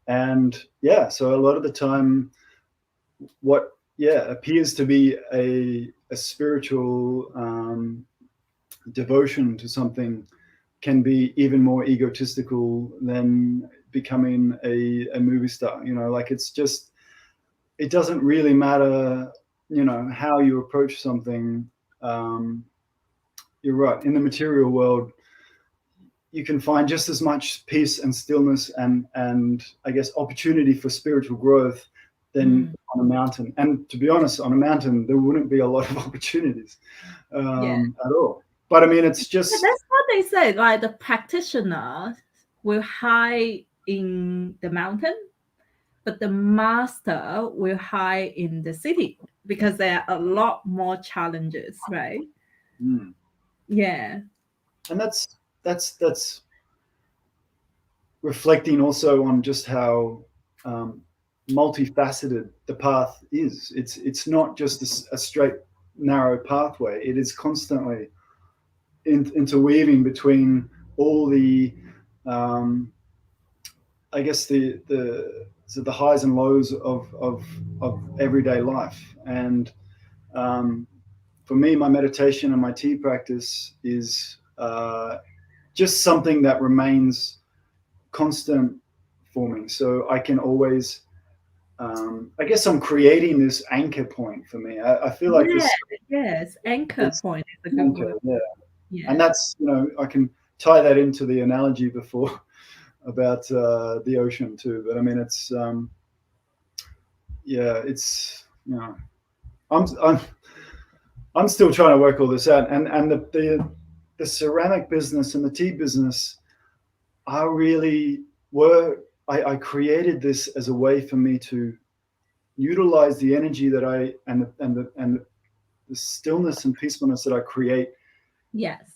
Speaker 2: And so a lot of the time, what appears to be a spiritual devotion to something can be even more egotistical than becoming a movie star. Like, it's just, it doesn't really matter how you approach something. You're right, in the material world you can find just as much peace and stillness and I guess opportunity for spiritual growth than on a mountain. And to be honest, on a mountain there wouldn't be a lot of opportunities at all. But I mean, it's just
Speaker 1: that's what they say. Like, the practitioner will hide in the mountain, but the master will hide in the city because there are a lot more challenges, right?
Speaker 2: Mm.
Speaker 1: Yeah.
Speaker 2: And that's reflecting also on just how um, multifaceted the path is. It's not just a straight narrow pathway. It is constantly interweaving between all the um, I guess the highs and lows of everyday life. And um, for me, my meditation and my tea practice is just something that remains constant for me. So I can always, I guess I'm creating this anchor point for me. I feel like
Speaker 1: Yeah,
Speaker 2: this,
Speaker 1: yes. Anchor
Speaker 2: it's
Speaker 1: point is a good
Speaker 2: anchor,
Speaker 1: word.
Speaker 2: yeah. And
Speaker 1: Yeah.
Speaker 2: that's, I can tie that into the analogy before about the ocean too. But I mean, it's, yeah, it's, I'm, I'm, I'm still trying to work all this out. And the ceramic business and the tea business I really were I created this as a way for me to utilize the energy that I and the stillness and peacefulness that I create
Speaker 1: Yes.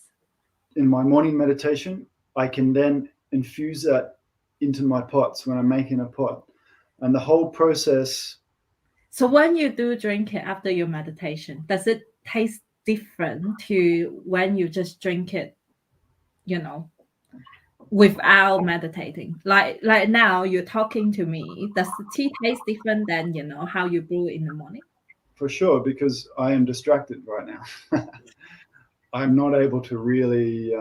Speaker 2: in my morning meditation. I can then infuse that into my pots when I'm making a pot, and the whole process
Speaker 1: So when you do drink it after your meditation, does it taste different to when you just drink it, you know, without meditating? Like now you're talking to me. Does the tea taste different than, how you brew it in the morning?
Speaker 2: for sure because I am distracted right now. I'm not able to really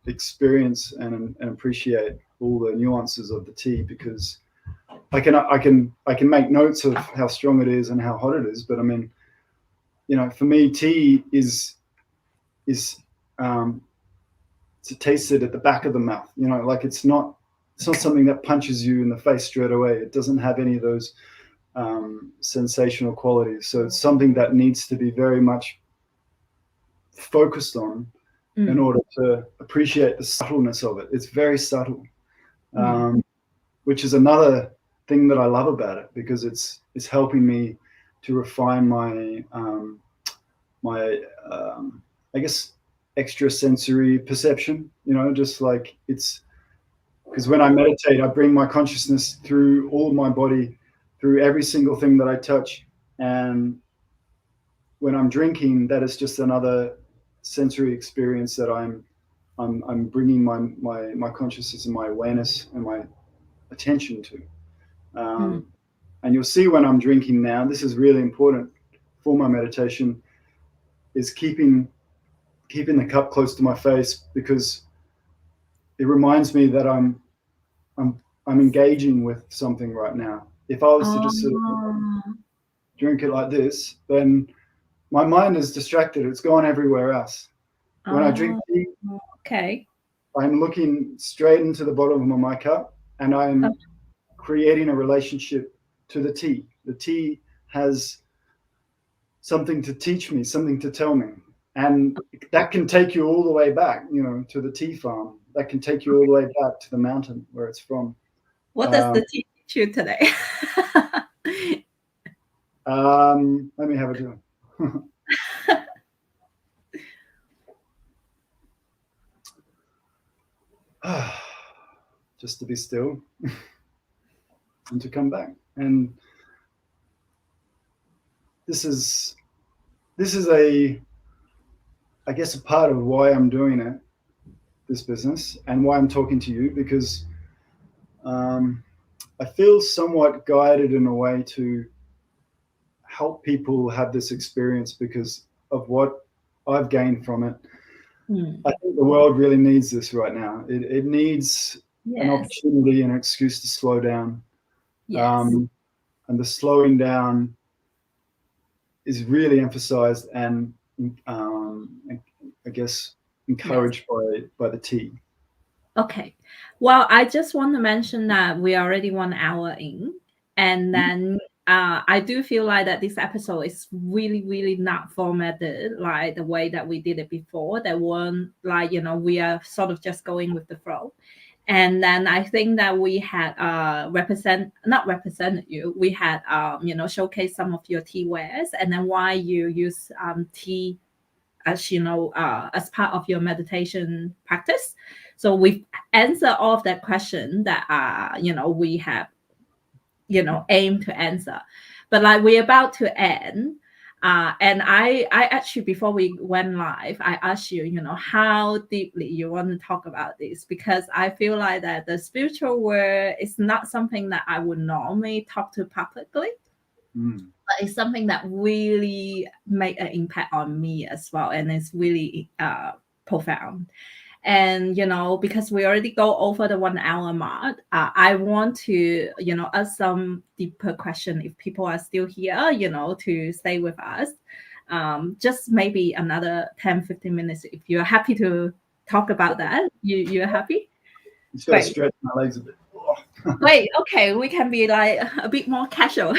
Speaker 2: experience and appreciate all the nuances of the tea because I can make notes of how strong it is and how hot it is, but I mean, for me, tea is um, to taste it at the back of the mouth. Like it's not something that punches you in the face straight away. It doesn't have any of those sensational qualities. So it's something that needs to be very much focused on in
Speaker 1: Mm,
Speaker 2: order to appreciate the subtleness of it. It's very subtle,
Speaker 1: mm.
Speaker 2: um, which is another thing that I love about it because it's helping me to refine my I guess extrasensory perception. Just like it's because when I meditate, I bring my consciousness through all of my body, through every single thing that I touch, and when I'm drinking, that is just another sensory experience that I'm bringing my consciousness and my awareness and my attention to.
Speaker 1: Mm.
Speaker 2: Um, and you'll see when I'm drinking now, this is really important for my meditation, is keeping the cup close to my face because it reminds me that I'm I'm engaging with something right now. If I was to just sort of
Speaker 1: Oh,
Speaker 2: drink it like this, then my mind is distracted. It's gone everywhere else. When I drink
Speaker 1: oh,
Speaker 2: tea,
Speaker 1: okay.
Speaker 2: I'm looking straight into the bottom of my cup and
Speaker 1: Oh,
Speaker 2: I'm creating a relationship to the tea. The tea has something to teach me, something to tell me. And that can take you all the way back, to the tea farm. That can take you all the way back to the mountain where it's from.
Speaker 1: what does
Speaker 2: Um,
Speaker 1: the tea teach you today?
Speaker 2: let me have a drink. Just to be still and to come back. And this is I guess a part of why I'm doing it, this business, and why I'm talking to you because um, I feel somewhat guided in a way to help people have this experience because of what I've gained from it.
Speaker 1: Mm,
Speaker 2: I think the world really needs this right now. It needs an
Speaker 1: yes,
Speaker 2: opportunity and an excuse to slow down.
Speaker 1: yes,
Speaker 2: Um, and the slowing down is really emphasized and um, I guess
Speaker 1: yes.
Speaker 2: encouraged by the tea.
Speaker 1: Okay. Well, I just want to mention that we are already 1 hour in, and then I do feel like that this episode is really, really not formatted like the way that we did it before. That one, like we are sort of just going with the flow. And then I think that we had not represented you. We had showcase some of your tea wares, and then why you use tea as as part of your meditation practice. So we've answered all of that question that we have aim to answer. But like we're about to end, and I actually, before we went live, I asked you, how deeply you want to talk about this, because I feel like that the spiritual world is not something that I would normally talk to publicly. But it's something that really made an impact on me as well, and it's really profound. And because we already go over the 1 hour mark, I want to ask some deeper question if people are still here, to stay with us, just maybe another 10-15 minutes if you're happy to talk about that. You're happy?
Speaker 2: Just got to stretch my legs a bit.
Speaker 1: Wait, okay, we can be like a bit more casual.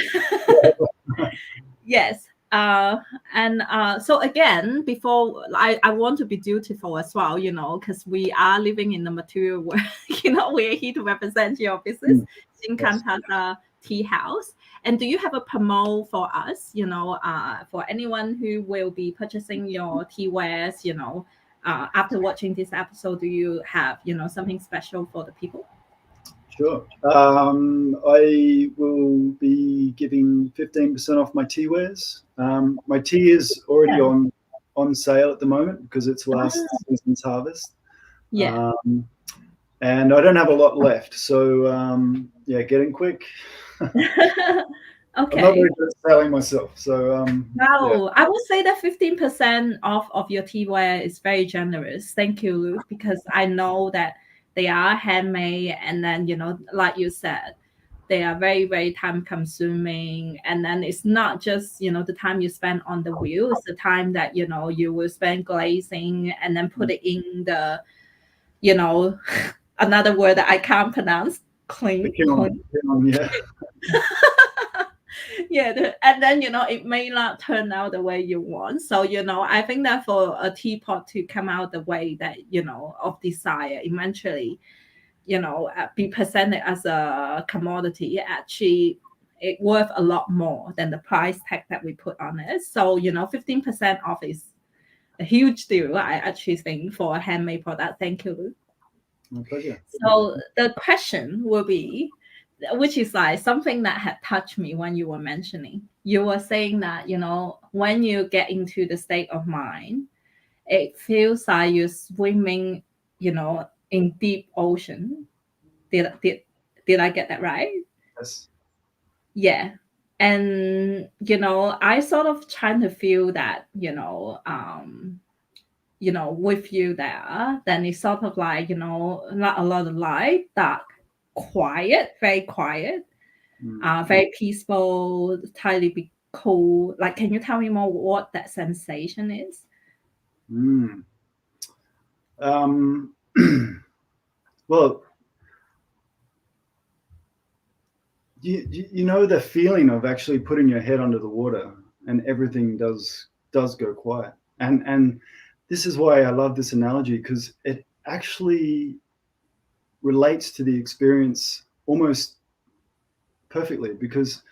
Speaker 1: Yes. So again, before I want to be dutiful as well, because we are living in the material world. We're here to represent your business, Shikantaza Teahouse. And do you have a promo for us? For anyone who will be purchasing your tea wares, after watching this episode, do you have something special for the people?
Speaker 2: Sure. I will be giving 15% off my tea wares. My tea is already on sale at the moment because it's last season's harvest.
Speaker 1: Yeah.
Speaker 2: And I don't have a lot left. So, get in quick.
Speaker 1: Okay.
Speaker 2: I'm not very good at selling myself. So,
Speaker 1: no, I would say that 15% off of your tea ware is very generous. Thank you, Luke, because I know that they are handmade, and then like you said, they are very, very time consuming. And then it's not just the time you spend on the wheel, it's the time that you will spend glazing and then put it in the another word that I can't pronounce, clean.
Speaker 2: Yeah.
Speaker 1: Yeah, and then it may not turn out the way you want. So I think that for a teapot to come out the way that of desire, eventually be presented as a commodity, actually it worth a lot more than the price tag that we put on it. So 15% off is a huge deal, I actually think, for a handmade product. Thank you, Luke.
Speaker 2: My pleasure.
Speaker 1: So the question will be, which is like something that had touched me when you were mentioning. You were saying that, when you get into the state of mind, it feels like you're swimming, in deep ocean. Did I get that right?
Speaker 2: Yes.
Speaker 1: Yeah. And, I sort of trying to feel that, with you there, then it's sort of like, not a lot of light, dark, quiet, very quiet, very peaceful, tiny bit cool. Like, can you tell me more what that sensation is?
Speaker 2: Well, you know the feeling of actually putting your head under the water and everything does go quiet. And this is why I love this analogy, because it actually relates to the experience almost perfectly, because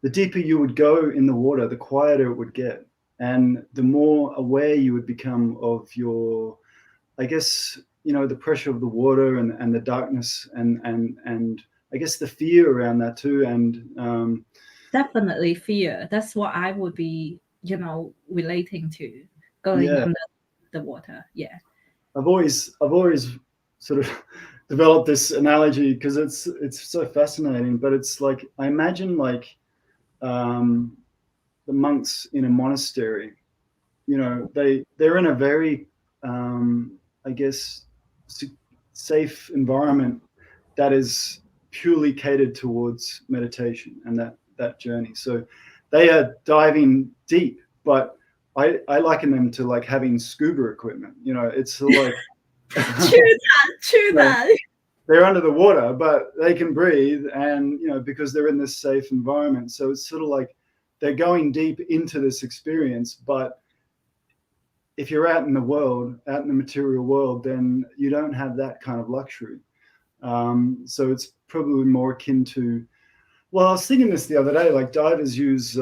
Speaker 2: the deeper you would go in the water, the quieter it would get, and the more aware you would become of your, I guess, the pressure of the water and the darkness and I guess the fear around that too. And
Speaker 1: definitely fear. That's what I would be, relating to going under the water. Yeah.
Speaker 2: I've always sort of developed this analogy because it's so fascinating. But it's like, I imagine like the monks in a monastery. They're in a very I guess safe environment that is purely catered towards meditation and that journey. So they are diving deep, but I liken them to like having scuba equipment. It's like
Speaker 1: true that.
Speaker 2: They're under the water, but they can breathe, and because they're in this safe environment. So it's sort of like they're going deep into this experience. But if you're out in the world, out in the material world, then you don't have that kind of luxury. So it's probably more akin to, well, I was thinking this the other day, like divers use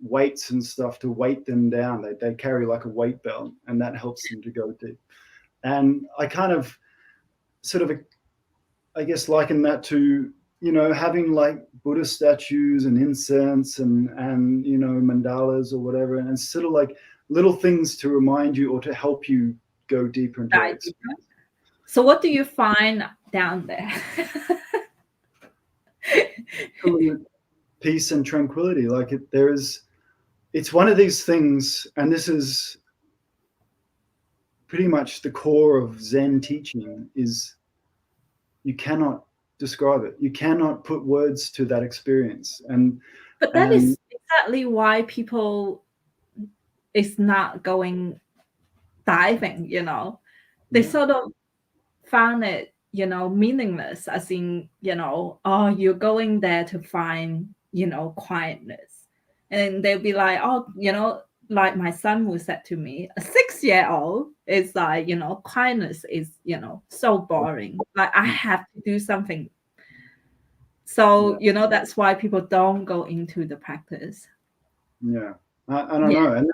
Speaker 2: weights and stuff to weight them down. They carry like a weight belt, and that helps them to go deep. And I kind of sort of, I guess, liken that to, having like Buddha statues and incense and mandalas or whatever, and it's sort of like little things to remind you or to help you go deeper into it.
Speaker 1: So what do you find down there?
Speaker 2: Peace and tranquility. Like it's one of these things, and this is pretty much the core of Zen teaching, is you cannot describe it. You cannot put words to that experience.
Speaker 1: But that is exactly why people is not going diving, They sort of found it, meaningless, as in, oh, you're going there to find, quietness. And they'll be like, oh, like my son who said to me, a 6-year-old is like, quietness is, so boring. Like I have to do something. So, that's why people don't go into the practice.
Speaker 2: Yeah. I don't know. And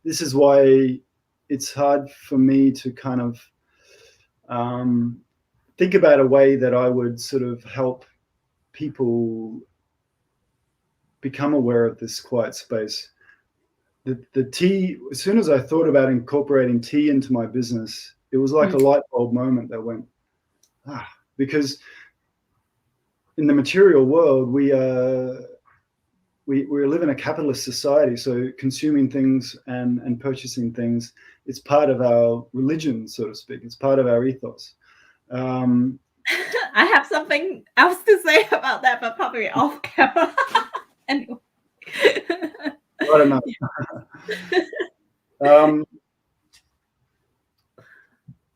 Speaker 2: this is why it's hard for me to kind of think about a way that I would sort of help people become aware of this quiet space. The tea, as soon as I thought about incorporating tea into my business, it was like a light bulb moment that went, because in the material world, we live in a capitalist society, so consuming things and purchasing things, it's part of our religion, so to speak. It's part of our ethos.
Speaker 1: I have something else to say about that, but probably off camera. Anyway.
Speaker 2: I don't know.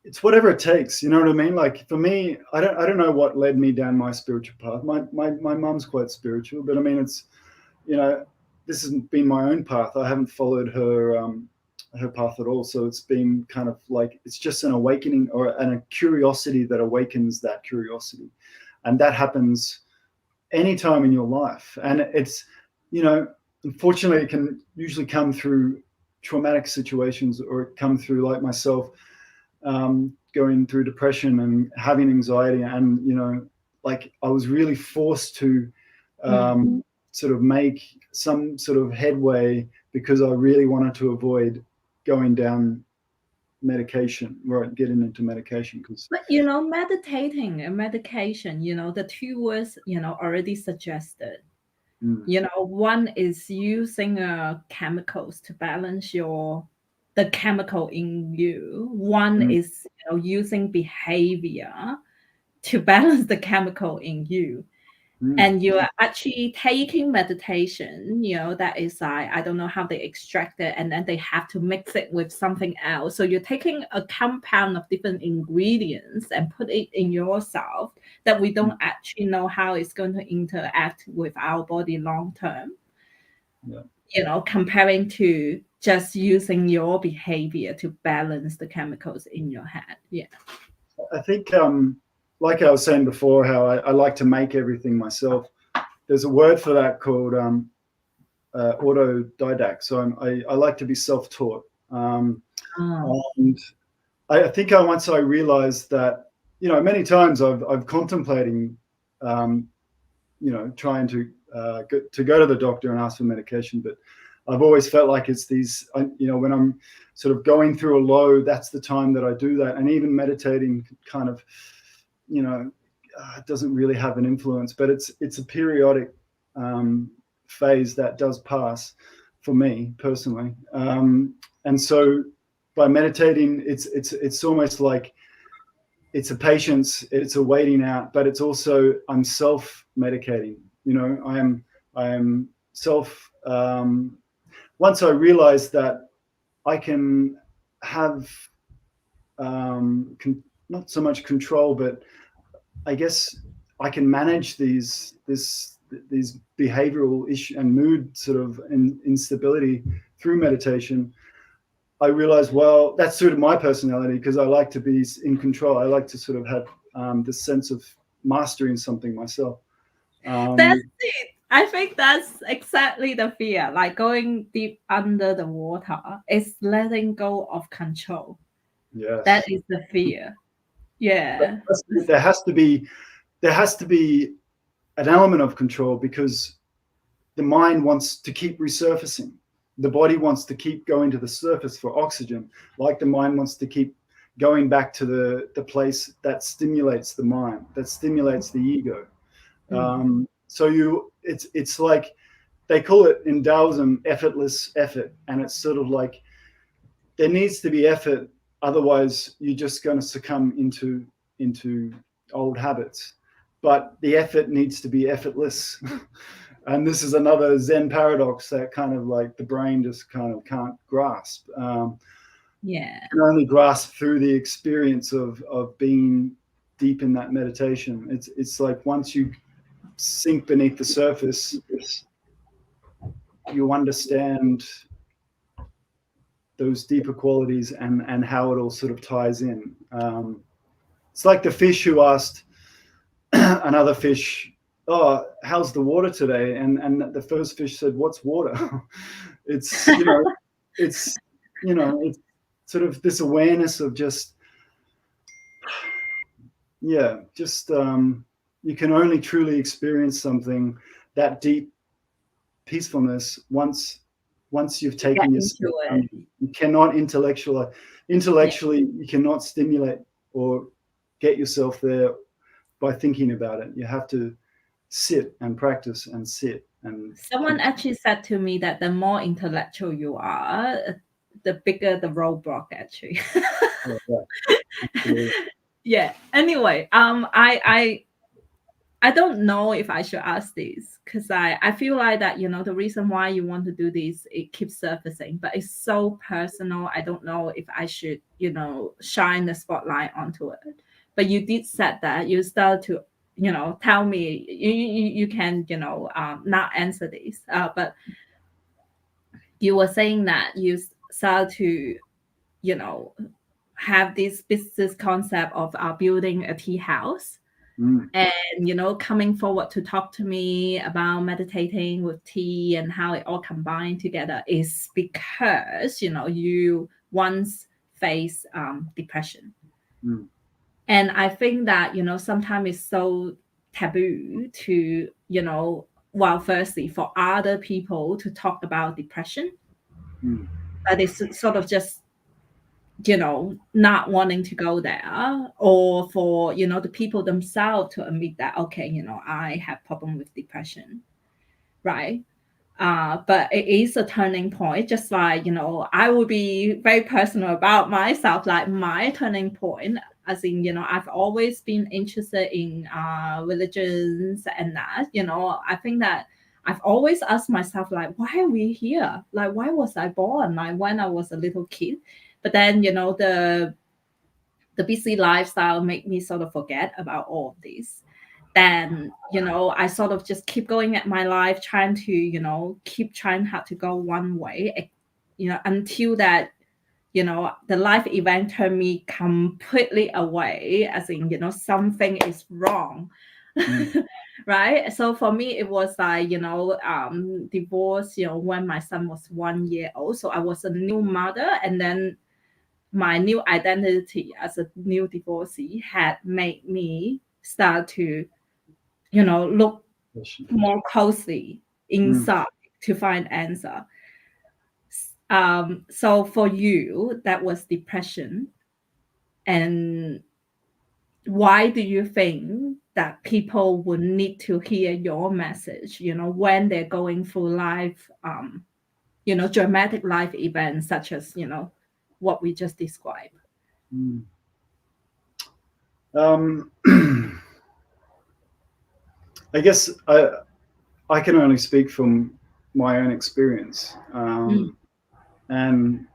Speaker 2: It's whatever it takes, you know what I mean? Like for me, I don't know what led me down my spiritual path. My mum's quite spiritual, but I mean, it's, this has been my own path. I haven't followed her path at all. So it's been kind of like, it's just an awakening and a curiosity that awakens that curiosity. And that happens anytime in your life. And it's, unfortunately, it can usually come through traumatic situations, or come through, like myself, going through depression and having anxiety. And, like I was really forced to sort of make some sort of headway, because I really wanted to avoid going down medication, right? Getting into medication.
Speaker 1: But, meditating and medication, the two words, already suggested. One is using chemicals to balance the chemical in you. One is using behavior to balance the chemical in you. And you're actually taking meditation, that is I don't know how they extract it, and then they have to mix it with something else. So you're taking a compound of different ingredients and put it in yourself that we don't actually know how it's going to interact with our body long term. Comparing to just using your behavior to balance the chemicals in your head.
Speaker 2: I think like I was saying before, how I like to make everything myself. There's a word for that called autodidact. So I like to be self-taught. And I think once I realized that, many times I've contemplating, trying to go to the doctor and ask for medication, but I've always felt like it's these, when I'm sort of going through a low, that's the time that I do that. And even meditating kind of, it doesn't really have an influence, but it's a periodic phase that does pass for me personally. And so by meditating, it's almost like it's a patience, it's a waiting out, but it's also, I'm self-medicating. I am self. Once I realized that I can have not so much control, but I guess I can manage these behavioral issue and mood sort of instability through meditation, I realized, well, that suited my personality because I like to be in control. I like to sort of have this sense of mastering something myself.
Speaker 1: That's it. I think that's exactly the fear. Like going deep under the water is letting go of control. That
Speaker 2: Yes.
Speaker 1: is the fear. Yeah.
Speaker 2: There has to be an element of control because the mind wants to keep resurfacing. The body wants to keep going to the surface for oxygen, like the mind wants to keep going back to the place that stimulates the mind, that stimulates the ego. So it's like they call it in Taoism effortless effort, and it's sort of like there needs to be effort, otherwise you're just going to succumb into old habits. But the effort needs to be effortless. And this is another Zen paradox that kind of like the brain just kind of can't grasp.
Speaker 1: Yeah.
Speaker 2: You can only grasp through the experience of being deep in that meditation. It's like once you sink beneath the surface, you understand those deeper qualities and how it all sort of ties in. It's like the fish who asked another fish, "Oh, how's the water today?" And the first fish said, "What's water?" it's you know, it's it's sort of this awareness of just you can only truly experience something that deep peacefulness once you've taken your step. You cannot intellectually you cannot stimulate or get yourself there by thinking about it. You have to sit and practice and sit. And
Speaker 1: someone actually said to me that the more intellectual you are, the bigger the roadblock actually. Yeah. Anyway, I don't know if I should ask this because I feel like that, the reason why you want to do this, it keeps surfacing, but it's so personal. I don't know if I should, shine the spotlight onto it. But you did said that you start to, tell me you can, not answer this. But you were saying that you start to, have this business concept of building a tea house. And coming forward to talk to me about meditating with tea and how it all combined together is because you once faced depression. And I think that sometimes it's so taboo to well, firstly for other people to talk about depression, but it's sort of just not wanting to go there, or for the people themselves to admit that, okay, I have problem with depression, right? But it is a turning point, just like I will be very personal about myself. Like my turning point, as in I've always been interested in religions, and that I think that I've always asked myself, like, why are we here? Like, why was I born? Like when I was a little kid. But then the busy lifestyle made me sort of forget about all of this. Then I sort of just keep going at my life, trying to keep trying hard to go one way, until that the life event turned me completely away, as in something is wrong. Right. So for me it was like divorce when my son was 1 year old, so I was a new mother, and then my new identity as a new divorcee had made me start to look more closely inside to find answer. So for you, that was depression. And why do you think that people would need to hear your message, when they're going through life, dramatic life events such as, what we just described?
Speaker 2: I guess I can only speak from my own experience. And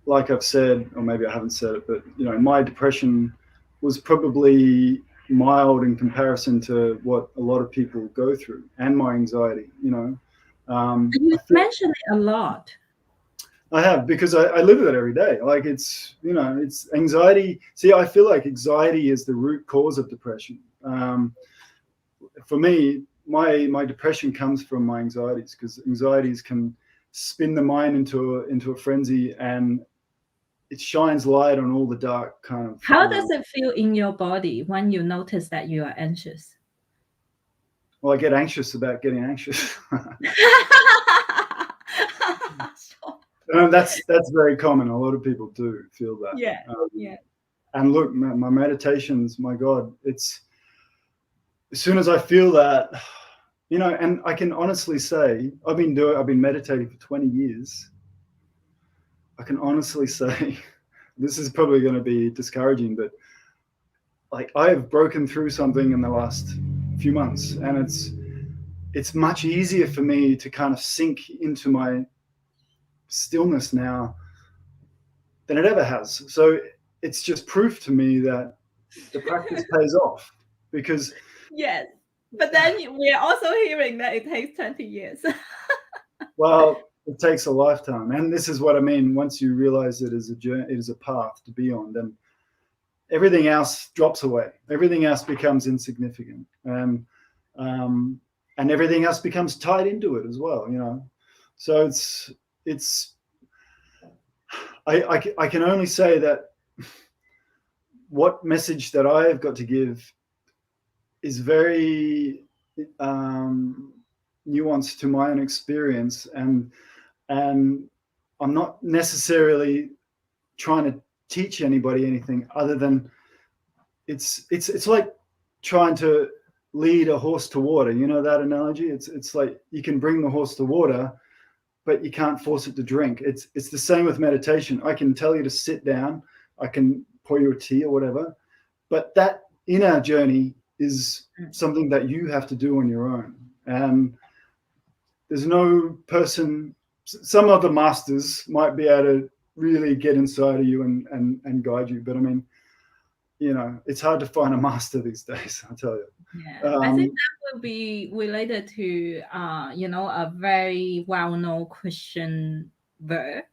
Speaker 2: like I've said, or maybe I haven't said it, but my depression was probably mild in comparison to what a lot of people go through, and my anxiety.
Speaker 1: You mentioned it a lot.
Speaker 2: I have, because I live with it every day. Like, it's, it's anxiety. See, I feel like anxiety is the root cause of depression. For me, my depression comes from my anxieties, because anxieties can spin the mind into a frenzy, and it shines light on all the dark kind of.
Speaker 1: How does it feel in your body when you notice that you are anxious?
Speaker 2: Well, I get anxious about getting anxious. That's very common. A lot of people do feel that.
Speaker 1: Yeah, yeah.
Speaker 2: And look, my meditations, my God, it's as soon as I feel that, and I can honestly say I've been meditating for 20 years. I can honestly say, this is probably going to be discouraging, but like, I have broken through something in the last few months, and it's much easier for me to kind of sink into my stillness now than it ever has. So it's just proof to me that the practice pays off, because
Speaker 1: Yes. But then we're also hearing that it takes 20 years.
Speaker 2: well, it takes a lifetime. And this is what I mean. Once you realize it is a journey, it is a path to be on, then everything else drops away. Everything else becomes insignificant. And everything else becomes tied into it as well, So it's I can only say that what message that I have got to give is very nuanced to my own experience, and I'm not necessarily trying to teach anybody anything other than it's like trying to lead a horse to water. You know that analogy? It's like you can bring the horse to water, but you can't force it to drink. It's the same with meditation. I can tell you to sit down, I can pour you a tea or whatever, but that inner journey is something that you have to do on your own. And there's no person, some other masters might be able to really get inside of you and guide you. But I mean, it's hard to find a master these days, I tell you.
Speaker 1: Yeah, I think that will be related to, a very well-known Christian verse.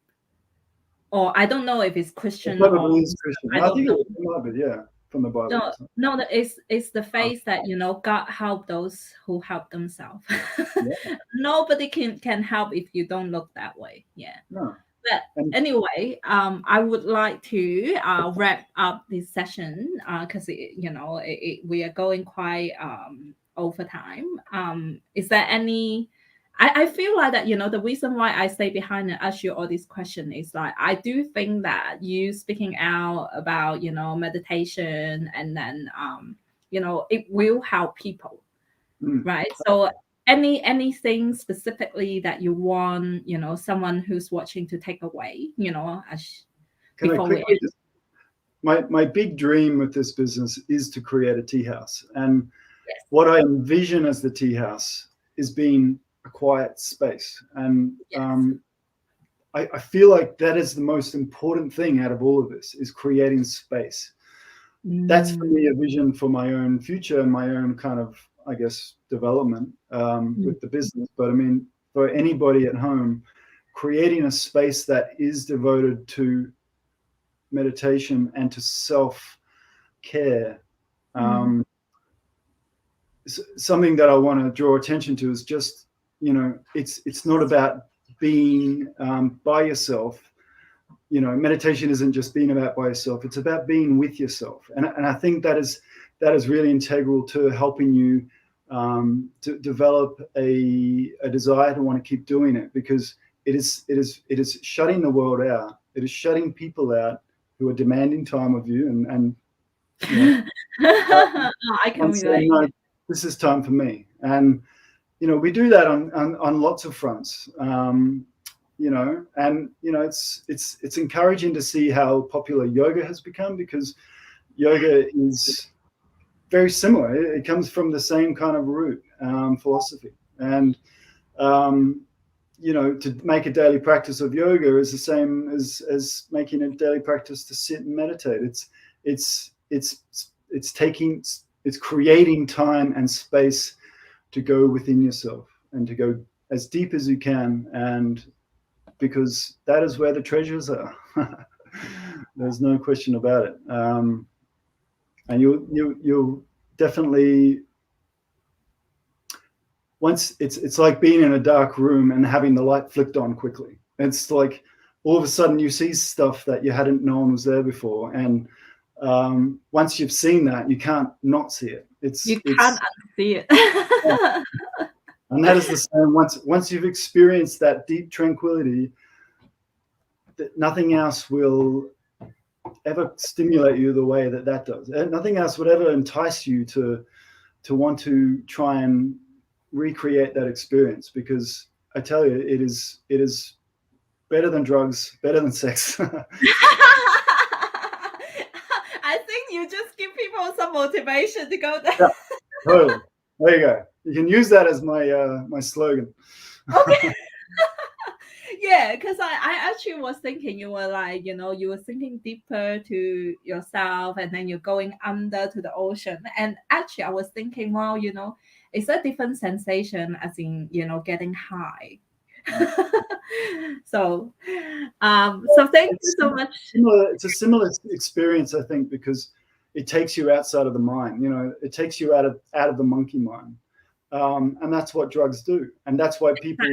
Speaker 1: Or I don't know if it's Christian
Speaker 2: It
Speaker 1: or
Speaker 2: probably is Christian.
Speaker 1: I
Speaker 2: I
Speaker 1: don't
Speaker 2: think
Speaker 1: know.
Speaker 2: it might be, yeah, from the Bible.
Speaker 1: No, it's the phrase that God help those who help themselves.
Speaker 2: Yeah.
Speaker 1: Nobody can help if you don't look that way. Yeah.
Speaker 2: No.
Speaker 1: But anyway, I would like to wrap up this session because we are going quite over time. Is there any? I feel like that the reason why I stay behind and ask you all these questions is like I do think that you speaking out about meditation and then it will help people, right? So anything specifically that you want someone who's watching to take away
Speaker 2: Can I
Speaker 1: before we
Speaker 2: quickly
Speaker 1: end?
Speaker 2: just, my big dream with this business is to create a tea house, and
Speaker 1: Yes.
Speaker 2: what I envision as the tea house is being a quiet space, and
Speaker 1: Yes.
Speaker 2: I feel like that is the most important thing out of all of this, is creating space. That's for me a vision for my own future and my own kind of, I guess, development with the business. But I mean, for anybody at home, creating a space that is devoted to meditation and to self-care. Something that I want to draw attention to is just, it's not about being by yourself. Meditation isn't just being about by yourself. It's about being with yourself. And I think that is really integral to helping you to develop a desire to want to keep doing it, because it is shutting the world out. It is shutting people out who are demanding time of you and
Speaker 1: I can relate.
Speaker 2: no, this is time for me. And we do that on lots of fronts. It's encouraging to see how popular yoga has become, because yoga is very similar. It comes from the same kind of root philosophy. And to make a daily practice of yoga is the same as making a daily practice to sit and meditate. It's creating time and space to go within yourself and to go as deep as you can, and because that is where the treasures are. There's no question about it. And you'll definitely, once it's like being in a dark room and having the light flicked on quickly. It's like all of a sudden you see stuff that you hadn't known was there before, and once you've seen that, you can't not see it.
Speaker 1: You can't unsee it.
Speaker 2: And that is the same. Once you've experienced that deep tranquility, that nothing else will ever stimulate you the way that does. And nothing else would ever entice you to want to try and recreate that experience, because I tell you, it is better than drugs, better than sex.
Speaker 1: I think you just give people some motivation to go there.
Speaker 2: Yeah, totally. There you go. You can use that as my slogan.
Speaker 1: Okay. Yeah, because I actually was thinking you were like, you were sinking deeper to yourself, and then you're going under to the ocean. And actually I was thinking, well, it's a different sensation, as in, getting high. So thank you so much.
Speaker 2: It's a similar experience, I think, because it takes you outside of the mind. It takes you out of the monkey mind, and that's what drugs do, and that's why people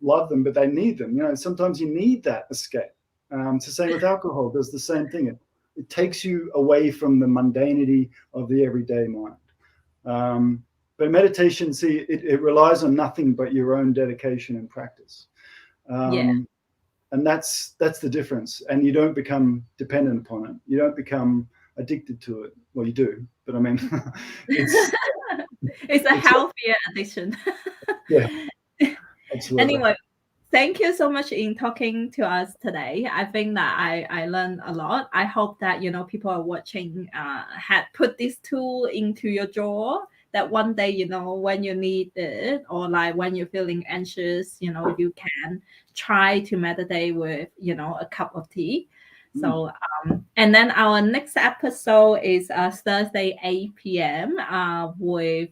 Speaker 2: love them, but they need them. Sometimes you need that escape. It's the same with alcohol. Does the same thing. It takes you away from the mundanity of the everyday mind. But meditation, see, it relies on nothing but your own dedication and practice. And that's the difference. And you don't become dependent upon it. You don't become addicted to it. Well, you do, but I mean,
Speaker 1: it's a healthier addiction.
Speaker 2: Yeah, absolutely.
Speaker 1: Anyway, thank you so much in talking to us today. I think that I learned a lot. I hope that people are watching had put this tool into your drawer, that one day, when you need it, or like when you're feeling anxious, you can try to meditate with, a cup of tea. So, and then our next episode is Thursday, 8 p.m. With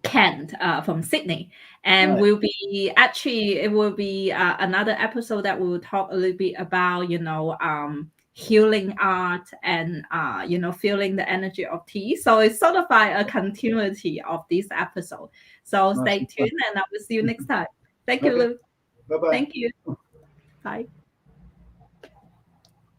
Speaker 1: Kent from Sydney. And
Speaker 2: Right.
Speaker 1: it will be another episode that will talk a little bit about, healing art and feeling the energy of tea. So it's sort of like a continuity of this episode. So stay tuned, and I will see you next time. Thank you, Luke.
Speaker 2: Bye-bye.
Speaker 1: Thank you. Bye.